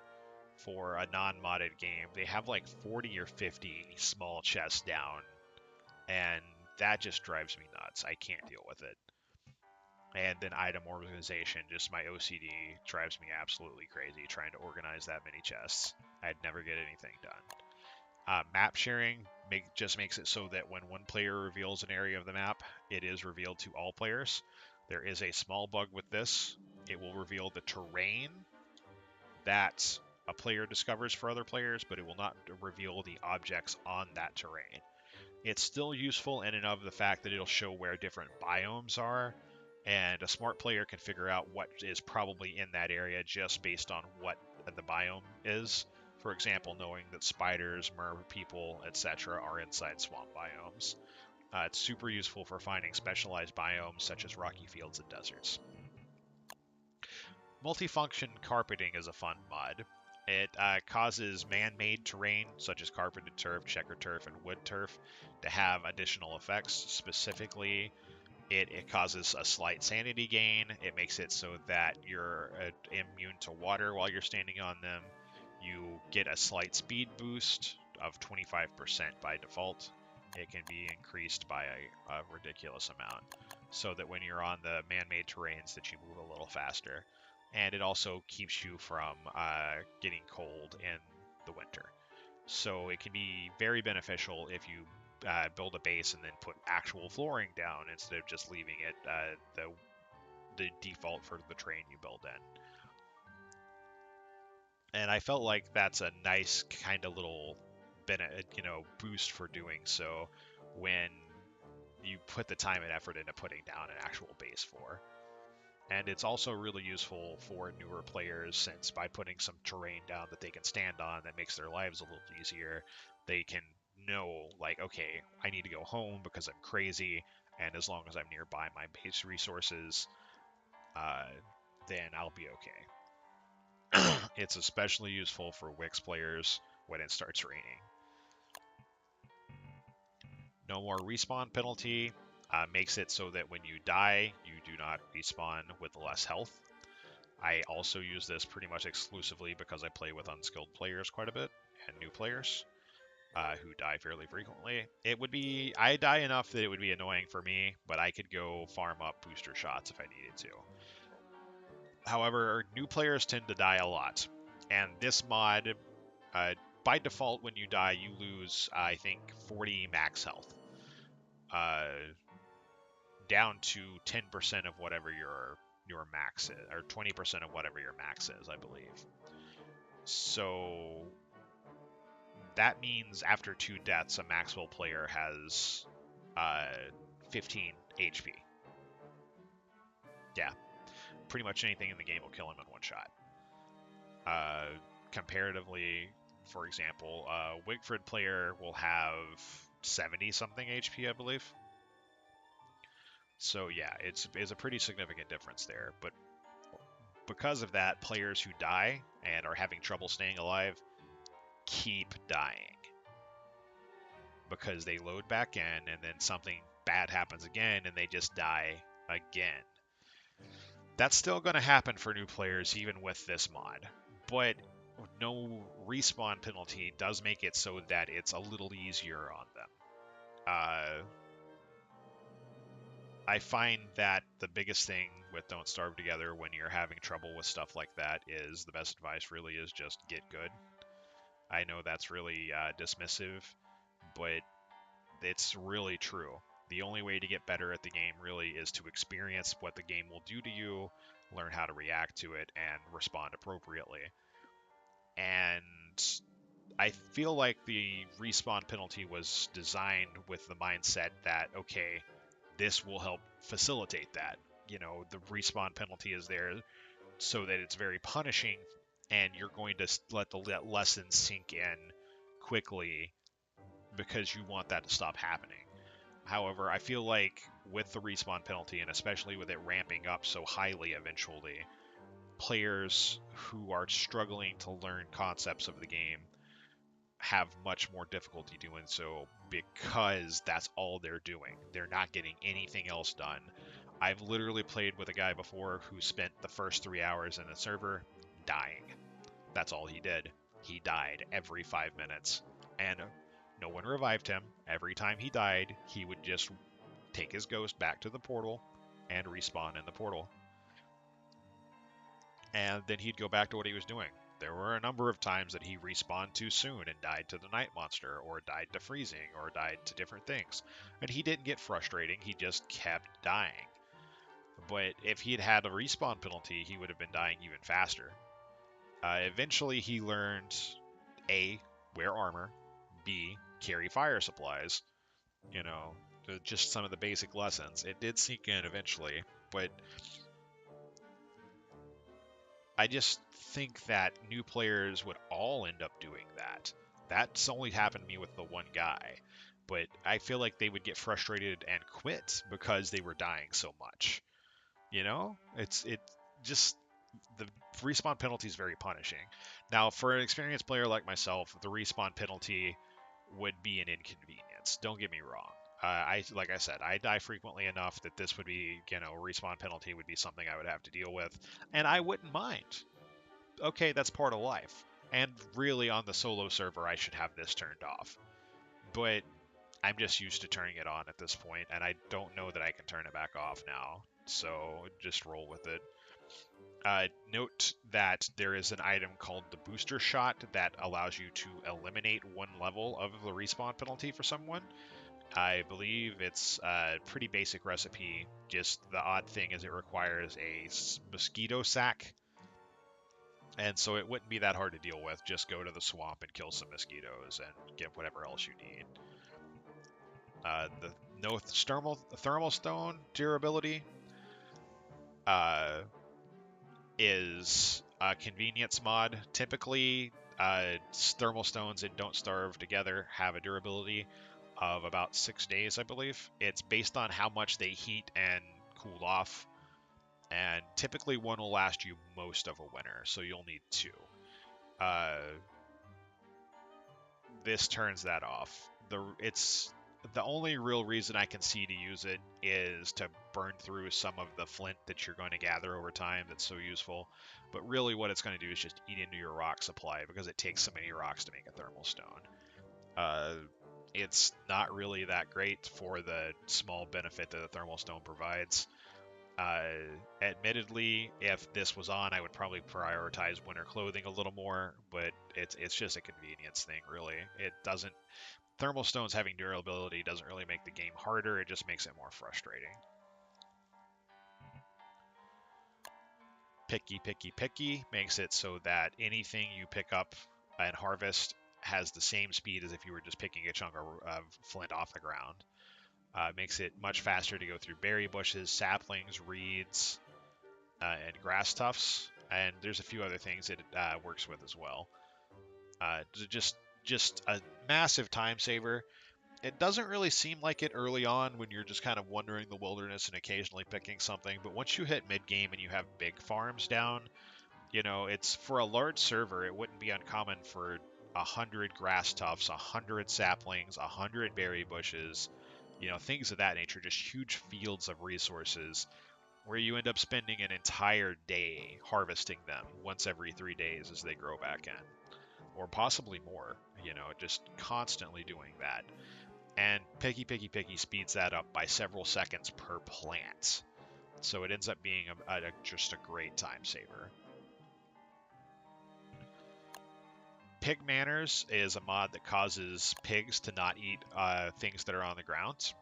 for a non-modded game, they have like 40 or 50 small chests down, and that just drives me nuts. I can't deal with it. And then item organization, just my OCD drives me absolutely crazy trying to organize that many chests. I'd never get anything done. Map sharing just makes it so that when one player reveals an area of the map, it is revealed to all players. There is a small bug with this. It will reveal the terrain that a player discovers for other players, but it will not reveal the objects on that terrain. It's still useful in and of the fact that it'll show where different biomes are, and a smart player can figure out what is probably in that area just based on what the biome is. For example, knowing that spiders, mer people, etc. are inside swamp biomes. It's super useful for finding specialized biomes such as rocky fields and deserts. Multifunction carpeting is a fun mod. It causes man-made terrain, such as carpeted turf, checker turf, and wood turf, to have additional effects. Specifically, it causes a slight sanity gain. It makes it so that you're immune to water while you're standing on them. You get a slight speed boost of 25% by default. It can be increased by a ridiculous amount, so that when you're on the man-made terrains that you move a little faster. And it also keeps you from getting cold in the winter. So it can be very beneficial if you build a base and then put actual flooring down instead of just leaving it the default for the terrain you build in. And I felt like that's a nice kind of little boost for doing so when you put the time and effort into putting down an actual base for. And it's also really useful for newer players, since by putting some terrain down that they can stand on that makes their lives a little easier, they can know, like, okay, I need to go home because I'm crazy, and as long as I'm nearby my base resources, then I'll be okay. It's especially useful for Wix players when it starts raining. No more respawn penalty makes it so that when you die, you do not respawn with less health. I also use this pretty much exclusively because I play with unskilled players quite a bit and new players who die fairly frequently. I die enough that it would be annoying for me, but I could go farm up booster shots if I needed to. However, new players tend to die a lot, and this mod, by default, when you die, you lose, I think, 40 max health, down to 10% of whatever your max is, or 20% of whatever your max is, I believe. So that means after 2 deaths, a Maxwell player has 15 HP. Yeah, pretty much anything in the game will kill him in one shot. Comparatively, for example, a Wigfrid player will have 70 something HP, I believe. So yeah, it's a pretty significant difference there. But because of that, players who die and are having trouble staying alive keep dying, because they load back in and then something bad happens again and they just die again. That's still going to happen for new players even with this mod, but no respawn penalty does make it so that it's a little easier on them. I find that the biggest thing with Don't Starve Together when you're having trouble with stuff like that is the best advice really is just get good. I know that's really dismissive, but it's really true. The only way to get better at the game really is to experience what the game will do to you, learn how to react to it, and respond appropriately. And I feel like the respawn penalty was designed with the mindset that, okay, this will help facilitate that. The respawn penalty is there so that it's very punishing, and you're going to let the lesson sink in quickly because you want that to stop happening. However, I feel like with the respawn penalty, and especially with it ramping up so highly eventually, players who are struggling to learn concepts of the game have much more difficulty doing so because that's all they're doing. They're not getting anything else done. I've literally played with a guy before who spent the first 3 hours in a server dying. That's all he did. He died every 5 minutes. And no one revived him. Every time he died, he would just take his ghost back to the portal and respawn in the portal. And then he'd go back to what he was doing. There were a number of times that he respawned too soon and died to the night monster, or died to freezing, or died to different things. And he didn't get frustrating, he just kept dying. But if he had had a respawn penalty, he would have been dying even faster. Eventually, he learned A, wear armor, B, carry fire supplies, you know, just some of the basic lessons. It did sink in eventually, but I just think that new players would all end up doing that. That's only happened to me with the one guy, but I feel like they would get frustrated and quit because they were dying so much. You know, it just the respawn penalty is very punishing. Now, for an experienced player like myself, the respawn penalty would be an inconvenience. Don't get me wrong. Like I said, I die frequently enough that this would be, respawn penalty would be something I would have to deal with, and I wouldn't mind. Okay, that's part of life. And really, on the solo server, I should have this turned off. But I'm just used to turning it on at this point, and I don't know that I can turn it back off now. So just roll with it. Note that there is an item called the Booster Shot that allows you to eliminate one level of the respawn penalty for someone. I believe it's a pretty basic recipe. Just the odd thing is it requires a mosquito sack, and so it wouldn't be that hard to deal with. Just go to the swamp and kill some mosquitoes and get whatever else you need. The no thermal stone durability is a convenience mod. Typically, thermal stones and Don't Starve together have a durability of about 6 days, I believe. It's based on how much they heat and cool off, and typically one will last you most of a winter, so you'll need 2. Uh, this turns that off. The only real reason I can see to use it is to burn through some of the flint that you're going to gather over time that's so useful. But really what it's going to do is just eat into your rock supply because it takes so many rocks to make a thermal stone. It's not really that great for the small benefit that the thermal stone provides. Admittedly, if this was on, I would probably prioritize winter clothing a little more, but it's just a convenience thing, really. It doesn't Thermal stones having durability doesn't really make the game harder, it just makes it more frustrating. Picky, picky, picky makes it so that anything you pick up and harvest has the same speed as if you were just picking a chunk of flint off the ground. Makes it much faster to go through berry bushes, saplings, reeds, and grass tufts. And there's a few other things it works with as well. Just a massive time saver. It doesn't really seem like it early on when you're just kind of wandering the wilderness and occasionally picking something, but once you hit mid game and you have big farms down, it's for a large server, it wouldn't be uncommon for 100 grass tufts, 100 saplings, 100 berry bushes, things of that nature, just huge fields of resources where you end up spending an entire day harvesting them once every 3 days as they grow back in, or possibly more, just constantly doing that. And Picky Picky Picky speeds that up by several seconds per plant. So it ends up being just a great time saver. Pig Manners is a mod that causes pigs to not eat things that are on the ground.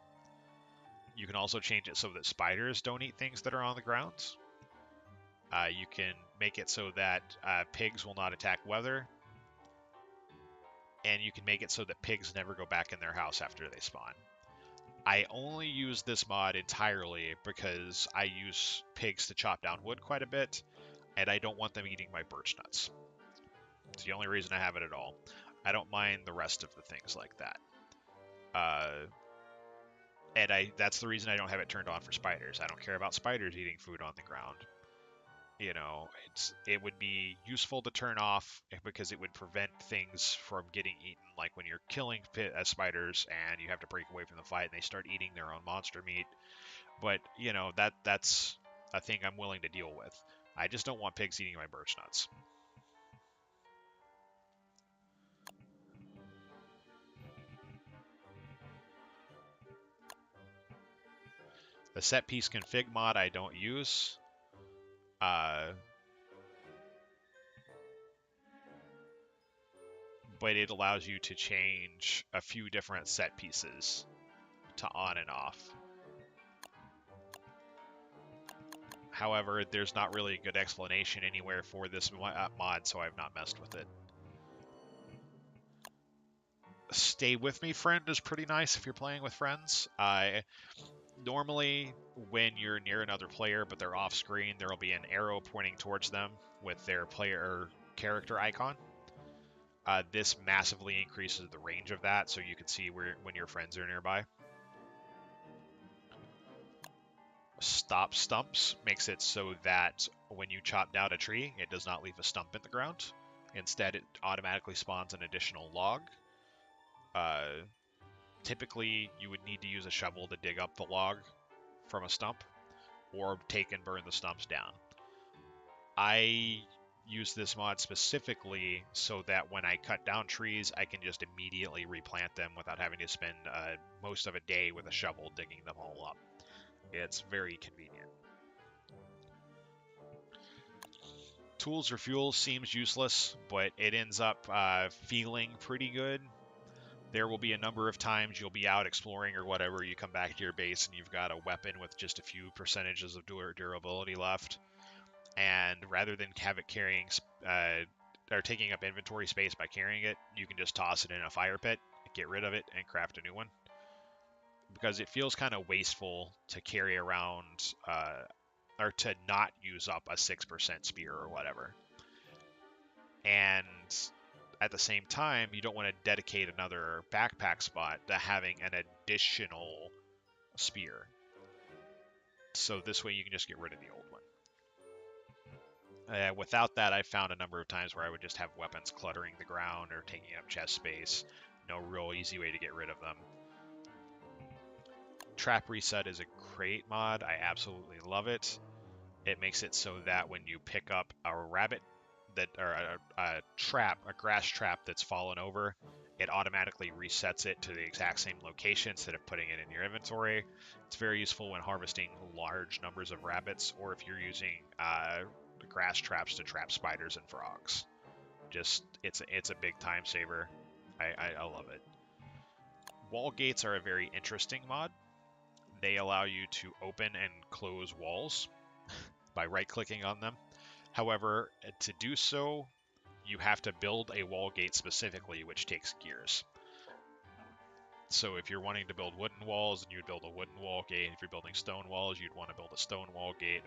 You can also change it so that spiders don't eat things that are on the ground. You can make it so that pigs will not attack weather. And you can make it so that pigs never go back in their house after they spawn. I only use this mod entirely because I use pigs to chop down wood quite a bit, and I don't want them eating my birch nuts. It's the only reason I have it at all. I don't mind the rest of the things like that. And that's the reason I don't have it turned on for spiders. I don't care about spiders eating food on the ground. You know, it would be useful to turn off because it would prevent things from getting eaten, like when you're killing spiders and you have to break away from the fight and they start eating their own monster meat. But you know that's a thing I'm willing to deal with. I just don't want pigs eating my birch nuts. The set piece config mod I don't use. Uh, but it allows you to change a few different set pieces to on and off. However, there's not really a good explanation anywhere for this mod, so I've not messed with it. Stay with me, friend is pretty nice if you're playing with friends. Normally, when you're near another player but they're off screen, there will be an arrow pointing towards them with their player character icon. This massively increases the range of that, so you can see when your friends are nearby. Stop stumps makes it so that when you chop down a tree, it does not leave a stump in the ground. Instead, it automatically spawns an additional log. Uh, Typically, you would need to use a shovel to dig up the log from a stump, or take and burn the stumps down. I use this mod specifically so that when I cut down trees, I can just immediately replant them without having to spend most of a day with a shovel digging them all up. It's very convenient. Tools or fuel seems useless, but it ends up feeling pretty good. There will be a number of times you'll be out exploring or whatever, you come back to your base and you've got a weapon with just a few percentages of durability left, and rather than have it carrying or taking up inventory space by carrying it, you can just toss it in a fire pit, get rid of it, and craft a new one. Because it feels kind of wasteful to carry around or to not use up a 6% spear or whatever. And at the same time, you don't want to dedicate another backpack spot to having an additional spear. So this way you can just get rid of the old one. Without that, I found a number of times where I would just have weapons cluttering the ground or taking up chest space. No real easy way to get rid of them. Trap Reset is a great mod. I absolutely love it. It makes it so that when you pick up a rabbit that or a grass trap that's fallen over, it automatically resets it to the exact same location instead of putting it in your inventory. It's very useful when harvesting large numbers of rabbits, or if you're using grass traps to trap spiders and frogs. Just it's a big time saver. I love it. Wall gates are a very interesting mod. They allow you to open and close walls by right-clicking on them. However, to do so, you have to build a wall gate specifically, which takes gears. So if you're wanting to build wooden walls, then you'd build a wooden wall gate. If you're building stone walls, you'd want to build a stone wall gate.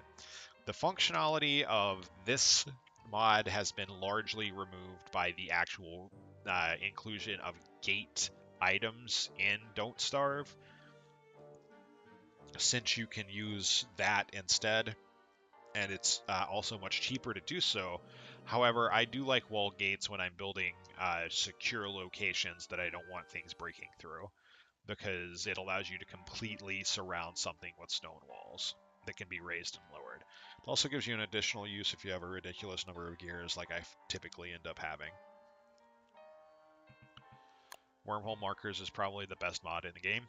The functionality of this mod has been largely removed by the actual inclusion of gate items in Don't Starve, since you can use that instead, and it's also much cheaper to do so. However, I do like wall gates when I'm building secure locations that I don't want things breaking through, because it allows you to completely surround something with stone walls that can be raised and lowered. It also gives you an additional use if you have a ridiculous number of gears like I typically end up having. Wormhole markers is probably the best mod in the game.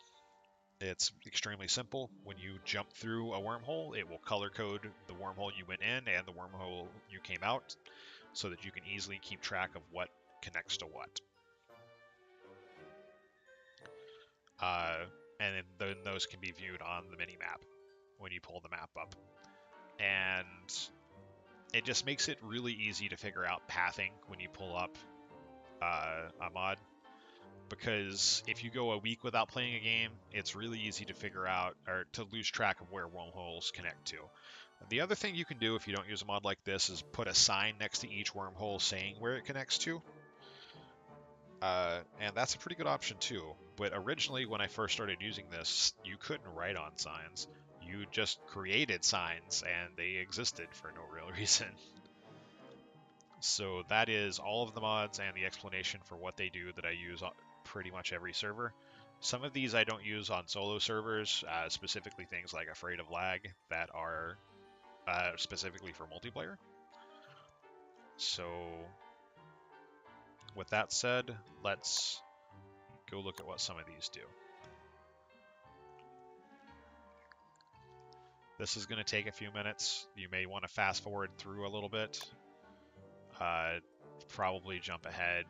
It's extremely simple. When you jump through a wormhole, it will color code the wormhole you went in and the wormhole you came out, so that you can easily keep track of what connects to what. And then those can be viewed on the mini map when you pull the map up. And it just makes it really easy to figure out pathing when you pull up a mod. Because if you go a week without playing a game, it's really easy to figure out or to lose track of where wormholes connect to. The other thing you can do if you don't use a mod like this is put a sign next to each wormhole saying where it connects to. And that's a pretty good option too. But originally, when I first started using this, you couldn't write on signs. You just created signs and they existed for no real reason. So that is all of the mods and the explanation for what they do that I use on pretty much every server. Some of these I don't use on solo servers, specifically things like Afraid of Lag that are specifically for multiplayer. So with that said, let's go look at what some of these do. This is going to take a few minutes. You may want to fast forward through a little bit. Probably jump ahead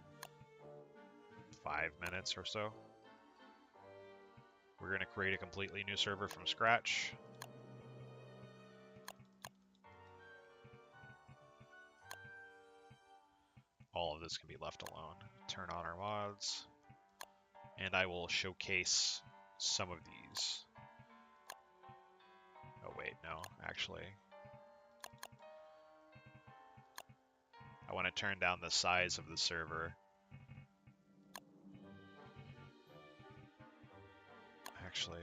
5 minutes or so. We're going to create a completely new server from scratch. All of this can be left alone. Turn on our mods, and I will showcase some of these. Oh wait, no, actually. I want to turn down the size of the server. Actually,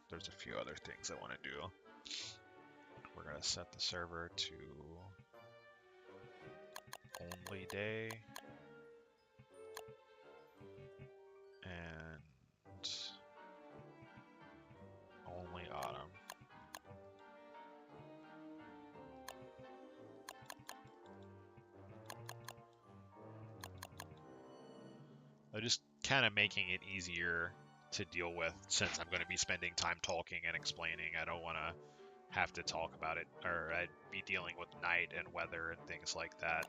there's a few other things I want to do. We're going to set the server to only day. And only autumn. I'm just kind of making it easier to deal with since I'm going to be spending time talking and explaining. I don't want to have to talk about it, or I'd be dealing with night and weather and things like that.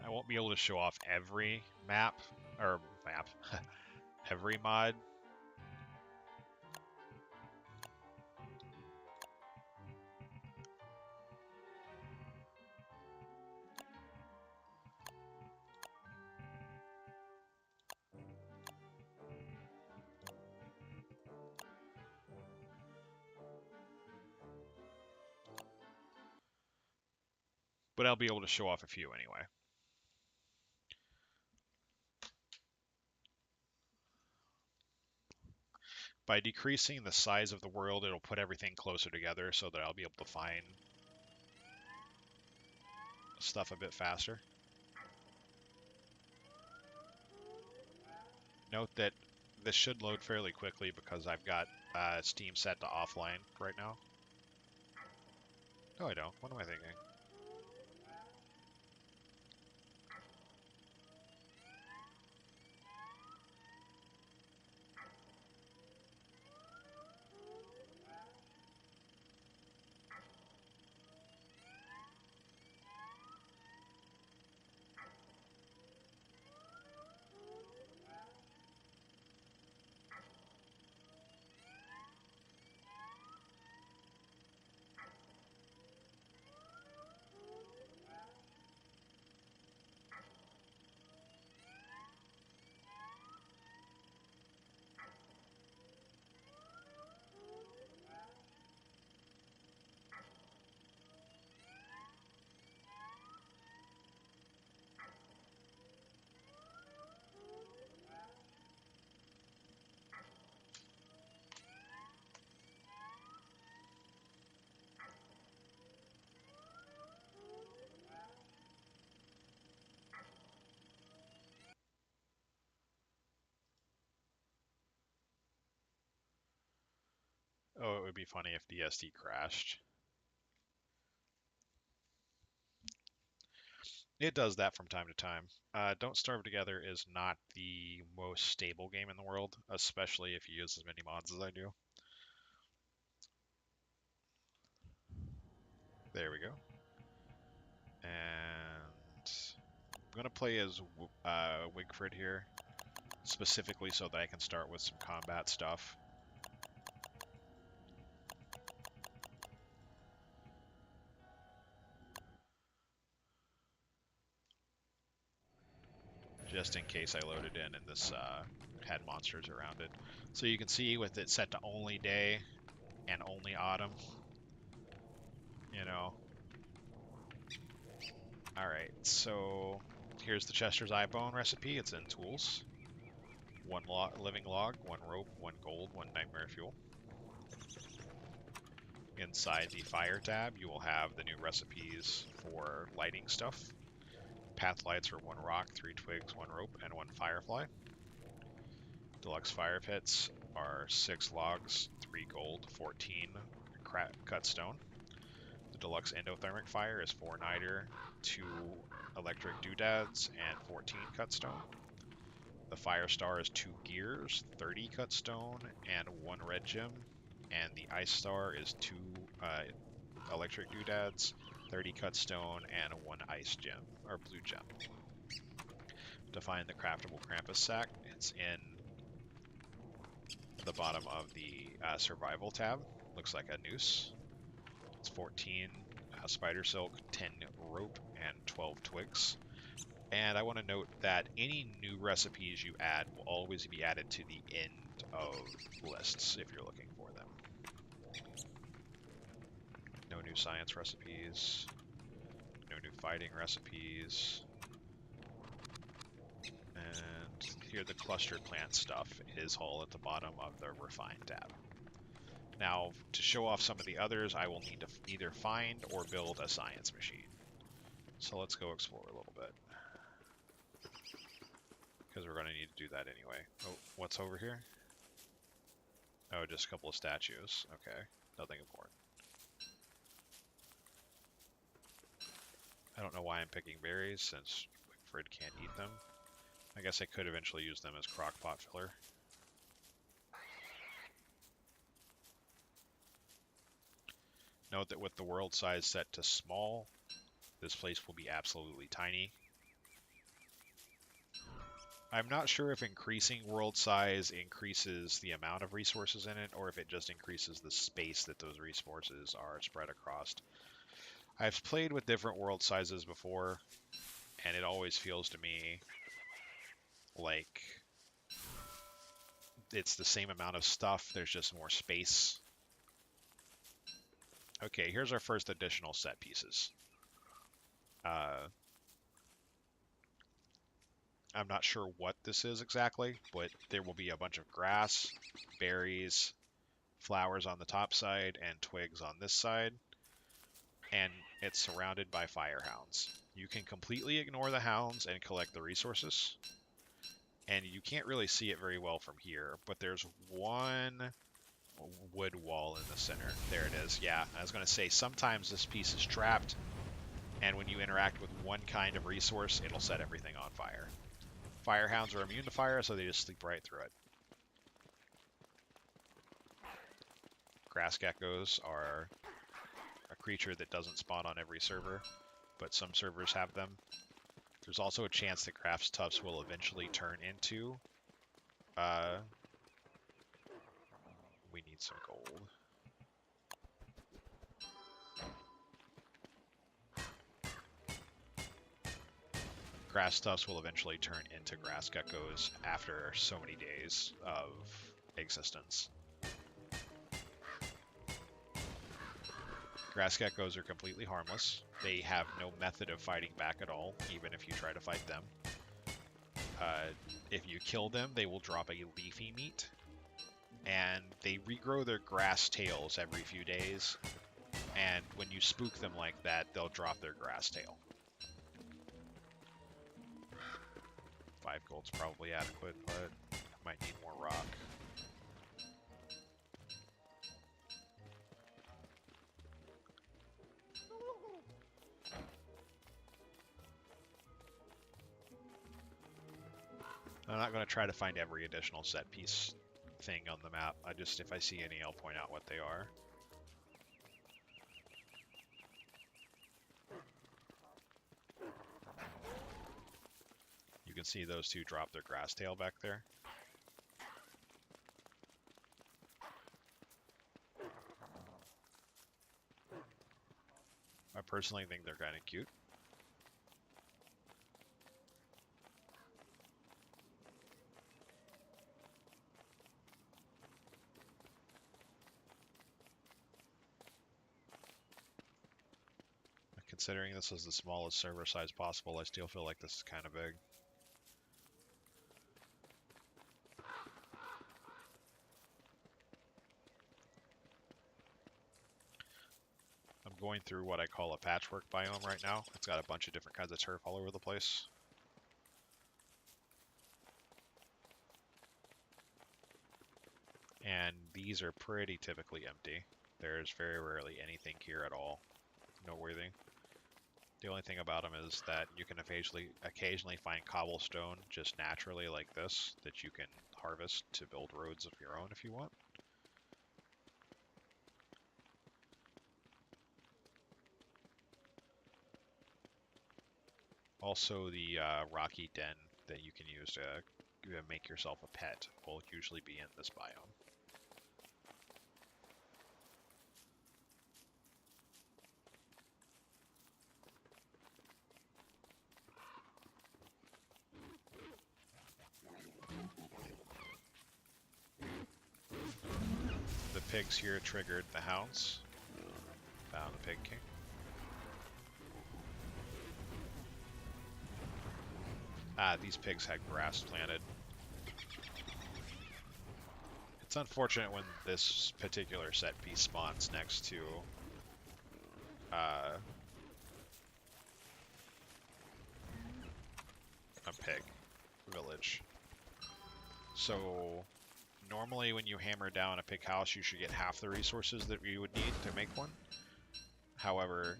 I won't be able to show off every every mod. But I'll be able to show off a few anyway. By decreasing the size of the world, it'll put everything closer together so that I'll be able to find stuff a bit faster. Note that this should load fairly quickly because I've got Steam set to offline right now. No, I don't. What am I thinking? Oh, it would be funny if DSD crashed. It does that from time to time. Don't Starve Together is not the most stable game in the world, especially if you use as many mods as I do. There we go. And I'm going to play as Wigfrid here, specifically so that I can start with some combat stuff. just in case I loaded in and this had monsters around it. So you can see with it set to only day and only autumn, you know. Alright, so here's the Chester's Eye Bone recipe. It's in tools. One living log, one rope, one gold, one nightmare fuel. Inside the fire tab, you will have the new recipes for lighting stuff. Path lights are 1 rock, 3 twigs, 1 rope, and 1 firefly. Deluxe fire pits are 6 logs, 3 gold, 14 cut stone. The deluxe endothermic fire is 4 niter, 2 electric doodads, and 14 cut stone. The fire star is 2 gears, 30 cut stone, and 1 red gem. And the ice star is 2 electric doodads, 30 cut stone, and 1 ice gem, or blue gem. To find the craftable Krampus sack, it's in the bottom of the survival tab. Looks like a noose. It's 14 spider silk, 10 rope, and 12 twigs. And I want to note that any new recipes you add will always be added to the end of lists if you're looking for them. No new science recipes. No new fighting recipes. And here the clustered plant stuff is all at the bottom of the refined tab. Now, to show off some of the others, I will need to either find or build a science machine. So let's go explore a little bit. Because we're going to need to do that anyway. Oh, what's over here? Oh, just a couple of statues. Okay, nothing important. I don't know why I'm picking berries, since Frid can't eat them. I guess I could eventually use them as crockpot filler. Note that with the world size set to small, this place will be absolutely tiny. I'm not sure if increasing world size increases the amount of resources in it, or if it just increases the space that those resources are spread across. I've played with different world sizes before, and it always feels to me like it's the same amount of stuff, there's just more space. Okay, here's our first additional set pieces. I'm not sure what this is exactly, but there will be a bunch of grass, berries, flowers on the top side, and twigs on this side. And it's surrounded by fire hounds. You can completely ignore the hounds and collect the resources. And you can't really see it very well from here, but there's one wood wall in the center. There it is. Yeah, I was going to say, sometimes this piece is trapped, and when you interact with one kind of resource, it'll set everything on fire. Firehounds are immune to fire, so they just sleep right through it. Grass geckos are a creature that doesn't spawn on every server, but some servers have them. There's also a chance that Grass tufts will eventually turn into... we need some gold. Grass tufts will eventually turn into grass geckos after so many days of existence. Grass geckos are completely harmless. They have no method of fighting back at all, even if you try to fight them. If you kill them, they will drop a leafy meat, and they regrow their grass tails every few days, and when you spook them like that, they'll drop their grass tail. 5 gold's probably adequate, but I might need more rock. I'm not going to try to find every additional set piece thing on the map. If I see any, I'll point out what they are. You can see those two drop their grass tail back there. I personally think they're kind of cute. considering this is the smallest server size possible, I still feel like this is kind of big. I'm going through what I call a patchwork biome right now. It's got a bunch of different kinds of turf all over the place. And these are pretty typically empty. There's very rarely anything here at all noteworthy. The only thing about them is that you can occasionally find cobblestone just naturally like this that you can harvest to build roads of your own if you want. Also, the rocky den that you can use to make yourself a pet will usually be in this biome. The pigs here triggered the hounds. Found the Pig King. Ah, these pigs had grass planted. It's unfortunate when this particular set piece spawns next to a pig village. So normally when you hammer down a pig house, you should get half the resources that you would need to make one. However,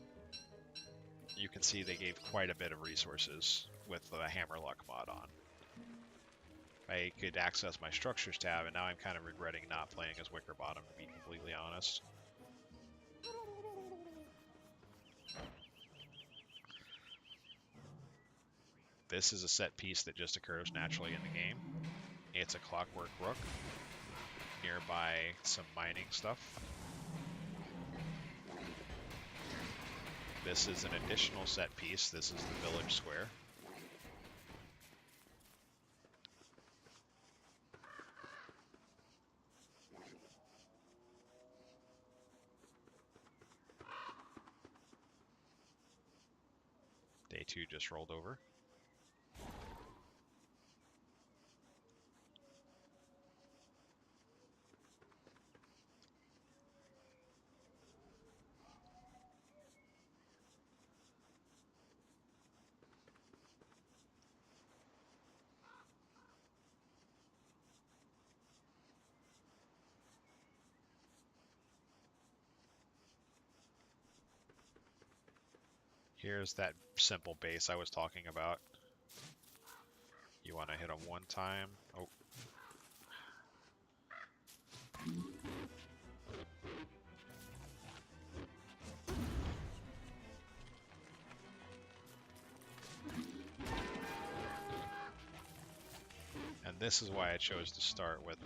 you can see they gave quite a bit of resources with the Hammerlock mod on. I could access my structures tab, and now I'm kind of regretting not playing as Wickerbottom, to be completely honest. This is a set piece that just occurs naturally in the game. It's a Clockwork Rook. Nearby some mining stuff. This is an additional set piece. This is the village square. Day 2 just rolled over. Here's that simple base I was talking about. You want to hit them one time. Oh. And this is why I chose to start with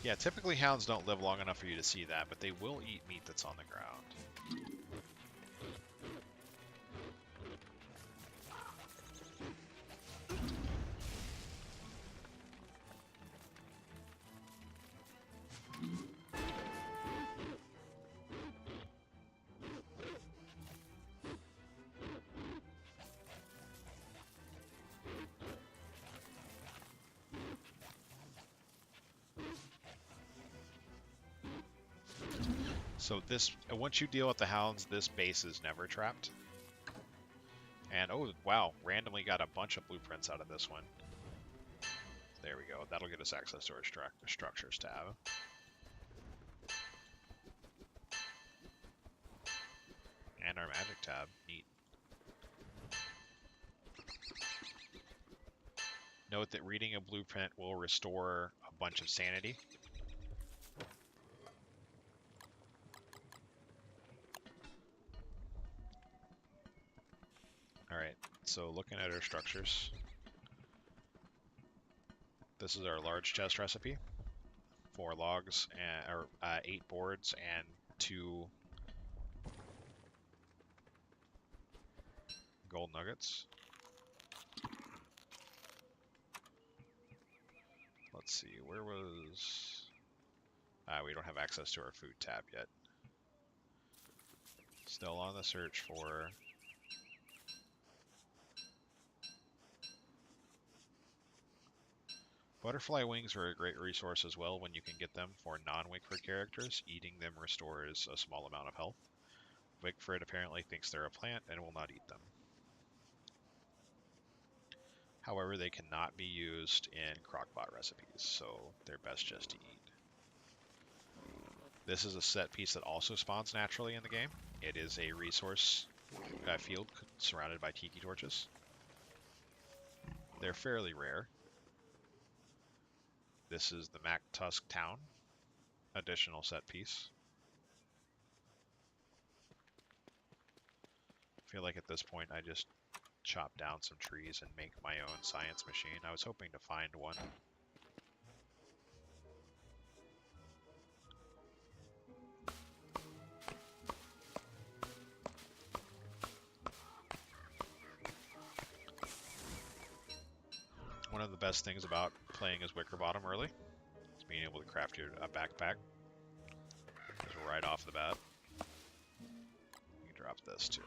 yeah, typically hounds don't live long enough for you to see that, but they will eat meat that's on the ground. So this, once you deal with the hounds, this base is never trapped. And oh wow, randomly got a bunch of blueprints out of this one. There we go. That'll get us access to our structures tab. And our magic tab. Neat. Note that reading a blueprint will restore a bunch of sanity. Alright, so looking at our structures. This is our large chest recipe. 4 logs, and, or 8 boards, and 2 gold nuggets. Let's see, where was... We don't have access to our food tab yet. Still on the search for... Butterfly wings are a great resource as well when you can get them for non-Wickford characters. Eating them restores a small amount of health. Wickford apparently thinks they're a plant and will not eat them. However, they cannot be used in crockpot recipes, so they're best just to eat. This is a set piece that also spawns naturally in the game. It is a resource field surrounded by tiki torches. They're fairly rare. This is the Mactusk Town, additional set piece. I feel like at this point I just chop down some trees and make my own science machine. I was hoping to find one. One of the best things about playing as Wickerbottom early is being able to craft a backpack. Just right off the bat. You can drop this too.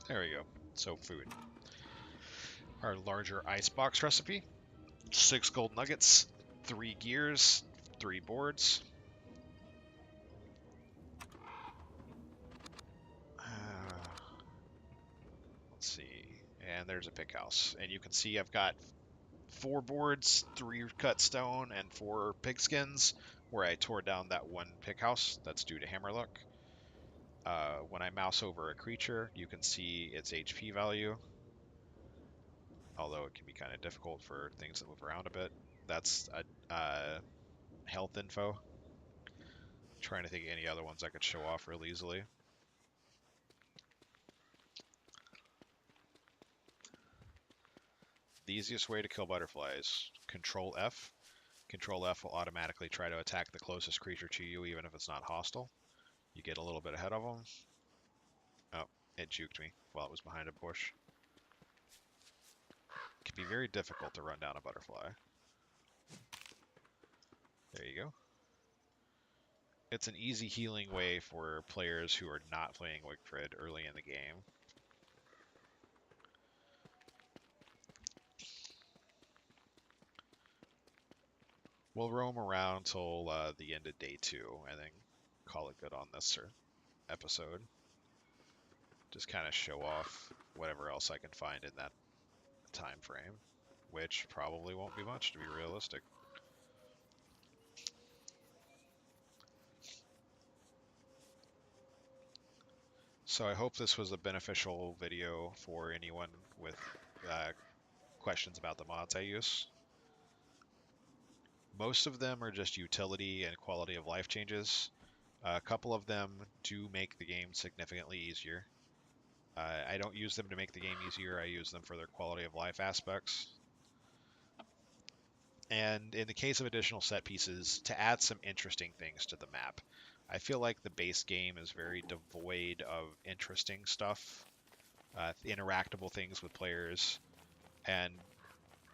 There we go. So food. Our larger icebox recipe. 6 gold nuggets, 3 gears, 3 boards. Let's see. And there's a pick house. And you can see I've got 4 boards, 3 cut stone, and 4 pigskins, where I tore down that one pick house. That's due to Hammerluck. When I mouse over a creature, you can see its HP value, although it can be kind of difficult for things that move around a bit. That's health info. Trying to think of any other ones I could show off real easily. The easiest way to kill butterflies, Control F. Control F will automatically try to attack the closest creature to you, even if it's not hostile. You get a little bit ahead of them. Oh, it juked me while it was behind a bush. It can be very difficult to run down a butterfly. There you go. It's an easy healing way for players who are not playing Wickford early in the game. We'll roam around till the end of day 2, and then call it good on this episode. Just kind of show off whatever else I can find in that time frame, which probably won't be much, to be realistic. So I hope this was a beneficial video for anyone with questions about the mods I use. Most of them are just utility and quality of life changes. A couple of them do make the game significantly easier. I don't use them to make the game easier, I use them for their quality of life aspects. And in the case of additional set pieces, to add some interesting things to the map. I feel like the base game is very devoid of interesting stuff, interactable things with players, and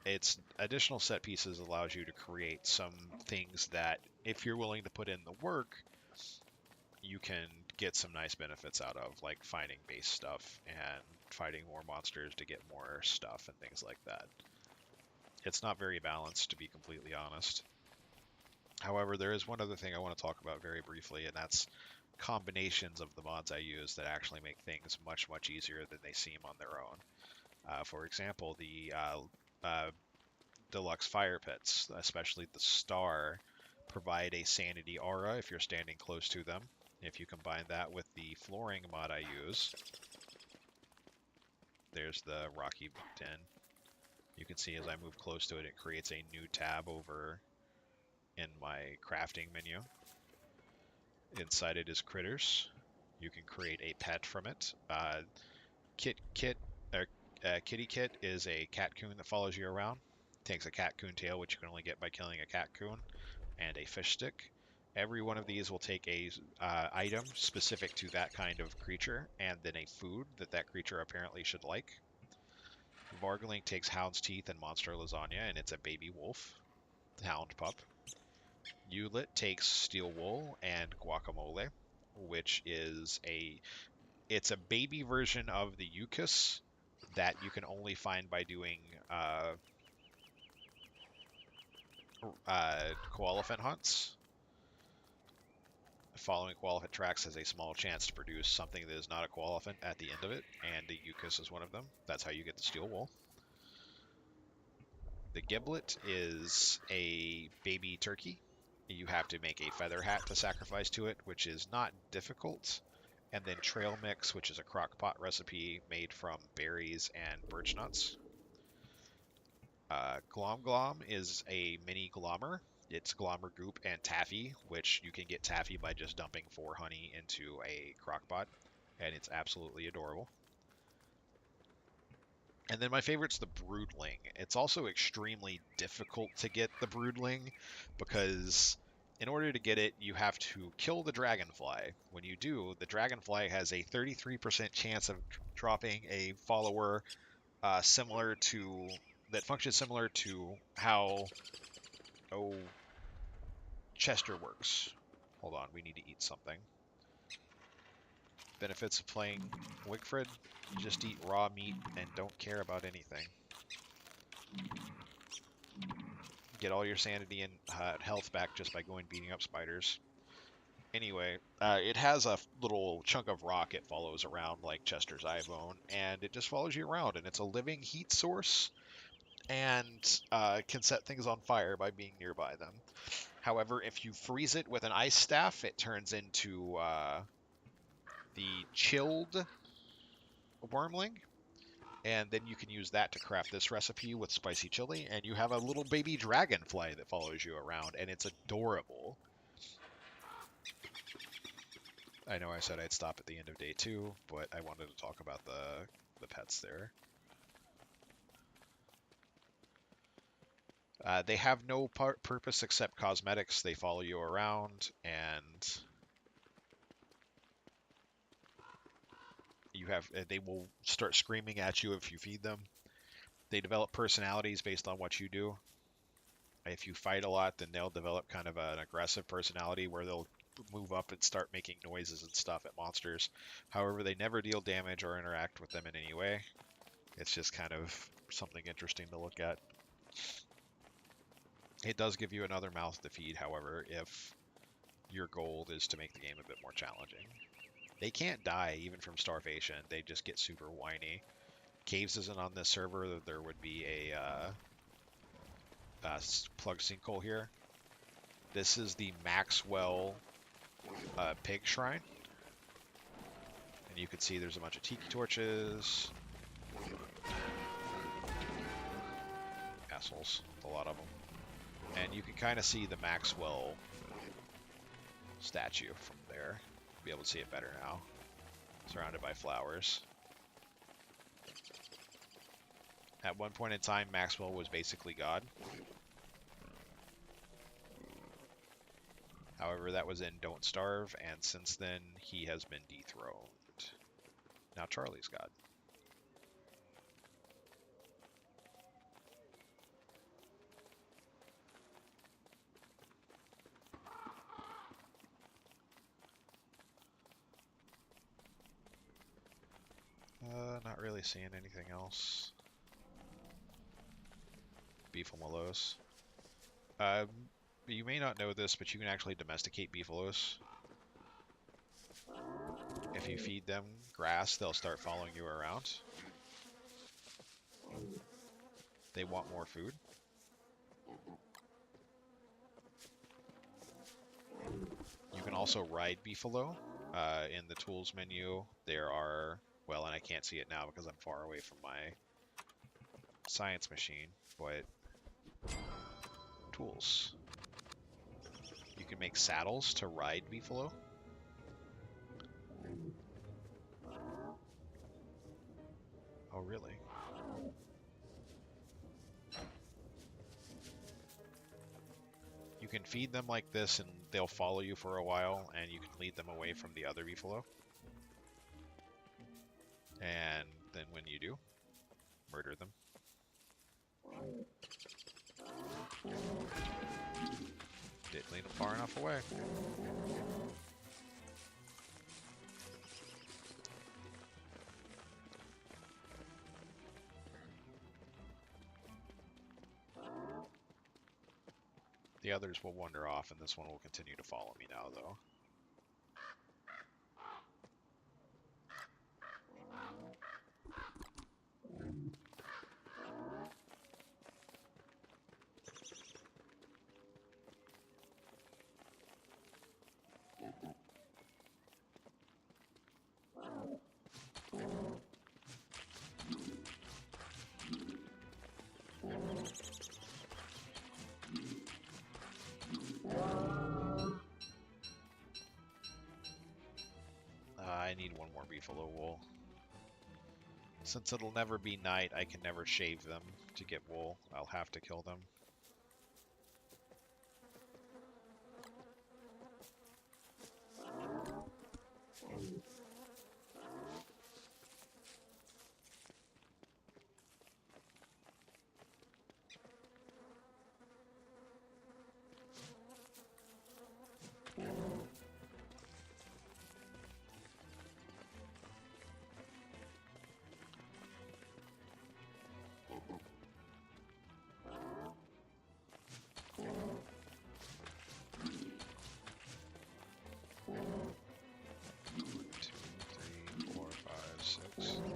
its additional set pieces allows you to create some things that, if you're willing to put in the work, you can get some nice benefits out of, like finding base stuff and fighting more monsters to get more stuff and things like that. It's not very balanced, to be completely honest. However, there is one other thing I want to talk about very briefly, and that's combinations of the mods I use that actually make things much, much easier than they seem on their own. For example, the deluxe fire pits, especially the star, provide a sanity aura if you're standing close to them. If you combine that with the flooring mod I use, there's the rocky den. You can see as I move close to it, it creates a new tab over in my crafting menu. Inside it is critters. You can create a pet from it. Kitty Kit is a catcoon that follows you around. Takes a catcoon tail, which you can only get by killing a catcoon, and a fish stick. Every one of these will take a item specific to that kind of creature, and then a food that that creature apparently should like. Vargling takes Hound's Teeth and Monster Lasagna, and it's a baby wolf, hound pup. Hewlett takes Steel Wool and Guacamole, which is it's a baby version of the Ucus that you can only find by doing koalefant hunts. Following koalefant tracks has a small chance to produce something that is not a koalefant at the end of it, and the Ucus is one of them. That's how you get the Steel Wool. The Giblet is a baby turkey. You have to make a feather hat to sacrifice to it, which is not difficult. And then Trail Mix, which is a crock pot recipe made from berries and birch nuts. Glom Glom is a mini Glommer. It's Glommer Goop and Taffy, which you can get Taffy by just dumping 4 honey into a crock pot, and it's absolutely adorable. And then my favorite's the Broodling. It's also extremely difficult to get the Broodling because in order to get it, you have to kill the Dragonfly. When you do, the Dragonfly has a 33% chance of dropping a follower that functions similar to how Chester works. Hold on, we need to eat something. Benefits of playing Wigfrid: just eat raw meat and don't care about anything. Get all your sanity and health back just by going beating up spiders. Anyway, it has a little chunk of rock it follows around like Chester's iBone, and it just follows you around, and it's a living heat source and can set things on fire by being nearby them. However, if you freeze it with an ice staff, it turns into the chilled wormling, and then you can use that to craft this recipe with spicy chili, and you have a little baby dragonfly that follows you around, and it's adorable. I know I said I'd stop at the end of day 2, but I wanted to talk about the pets there. They have no purpose except cosmetics. They follow you around, and they will start screaming at you if you feed them. They develop personalities based on what you do. If you fight a lot, then they'll develop kind of an aggressive personality where they'll move up and start making noises and stuff at monsters. However, they never deal damage or interact with them in any way. It's just kind of something interesting to look at. It does give you another mouth to feed, however, if your goal is to make the game a bit more challenging. They can't die even from starvation. They just get super whiny. Caves isn't on this server. There would be a plug sinkhole here. This is the Maxwell pig shrine. And you can see there's a bunch of tiki torches. Assholes. A lot of them. And you can kind of see the Maxwell statue from there. You'll be able to see it better now. Surrounded by flowers. At one point in time, Maxwell was basically God. However, that was in Don't Starve, and since then, he has been dethroned. Now Charlie's God. Not really seeing anything else. Beefaloes. You may not know this, but you can actually domesticate beefaloes. If you feed them grass, they'll start following you around. They want more food. also ride beefalo. In the tools menu, there are, well, and I can't see it now because I'm far away from my science machine, but tools. You can make saddles to ride beefalo. Oh, really? You can feed them like this and they'll follow you for a while, and you can lead them away from the other beefalo. And then when you do, murder them. Didn't lead them far enough away. The others will wander off, and this one will continue to follow me now, though. I need one more beefalo wool. Since it'll never be night, I can never shave them to get wool. I'll have to kill them.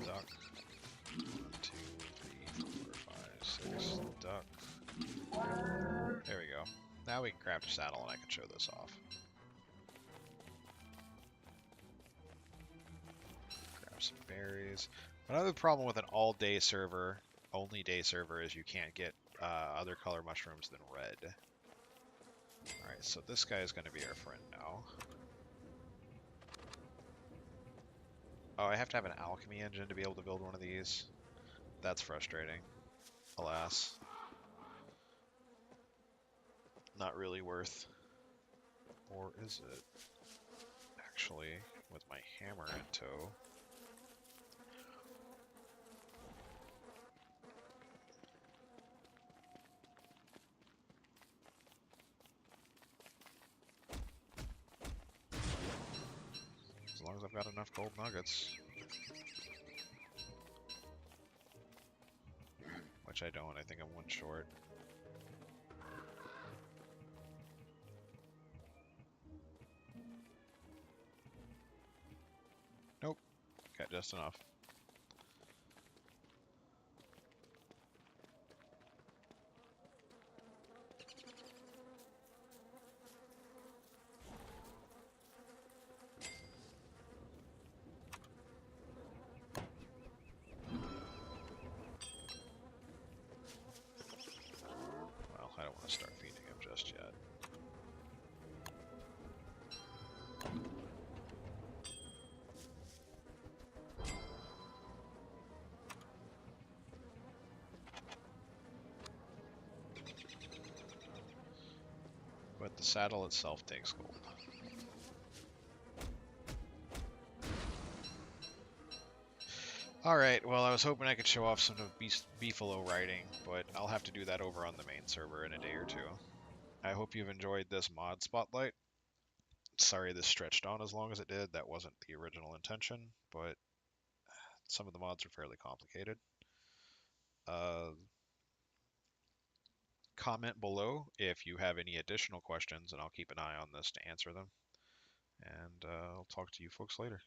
Duck. 1, 2, 3, 4, 5, 6, duck. There we go. Now we can craft a saddle and I can show this off. Grab some berries. Another problem with an all-day server, only day server, is you can't get other color mushrooms than red. Alright, so this guy is going to be our friend now. Oh, I have to have an alchemy engine to be able to build one of these. That's frustrating. Alas. Not really worth. Or is it? Actually, with my hammer in tow. As long as I've got enough gold nuggets. Which I don't, I think I'm one short. Nope, got just enough. Well, I don't want to start feeding him just yet. But the saddle itself takes gold. Alright, well I was hoping I could show off some of beefalo riding, but I'll have to do that over on the main server in a day or two. I hope you've enjoyed this mod spotlight. Sorry this stretched on as long as it did, that wasn't the original intention, but some of the mods are fairly complicated. Comment below if you have any additional questions, and I'll keep an eye on this to answer them. And I'll talk to you folks later.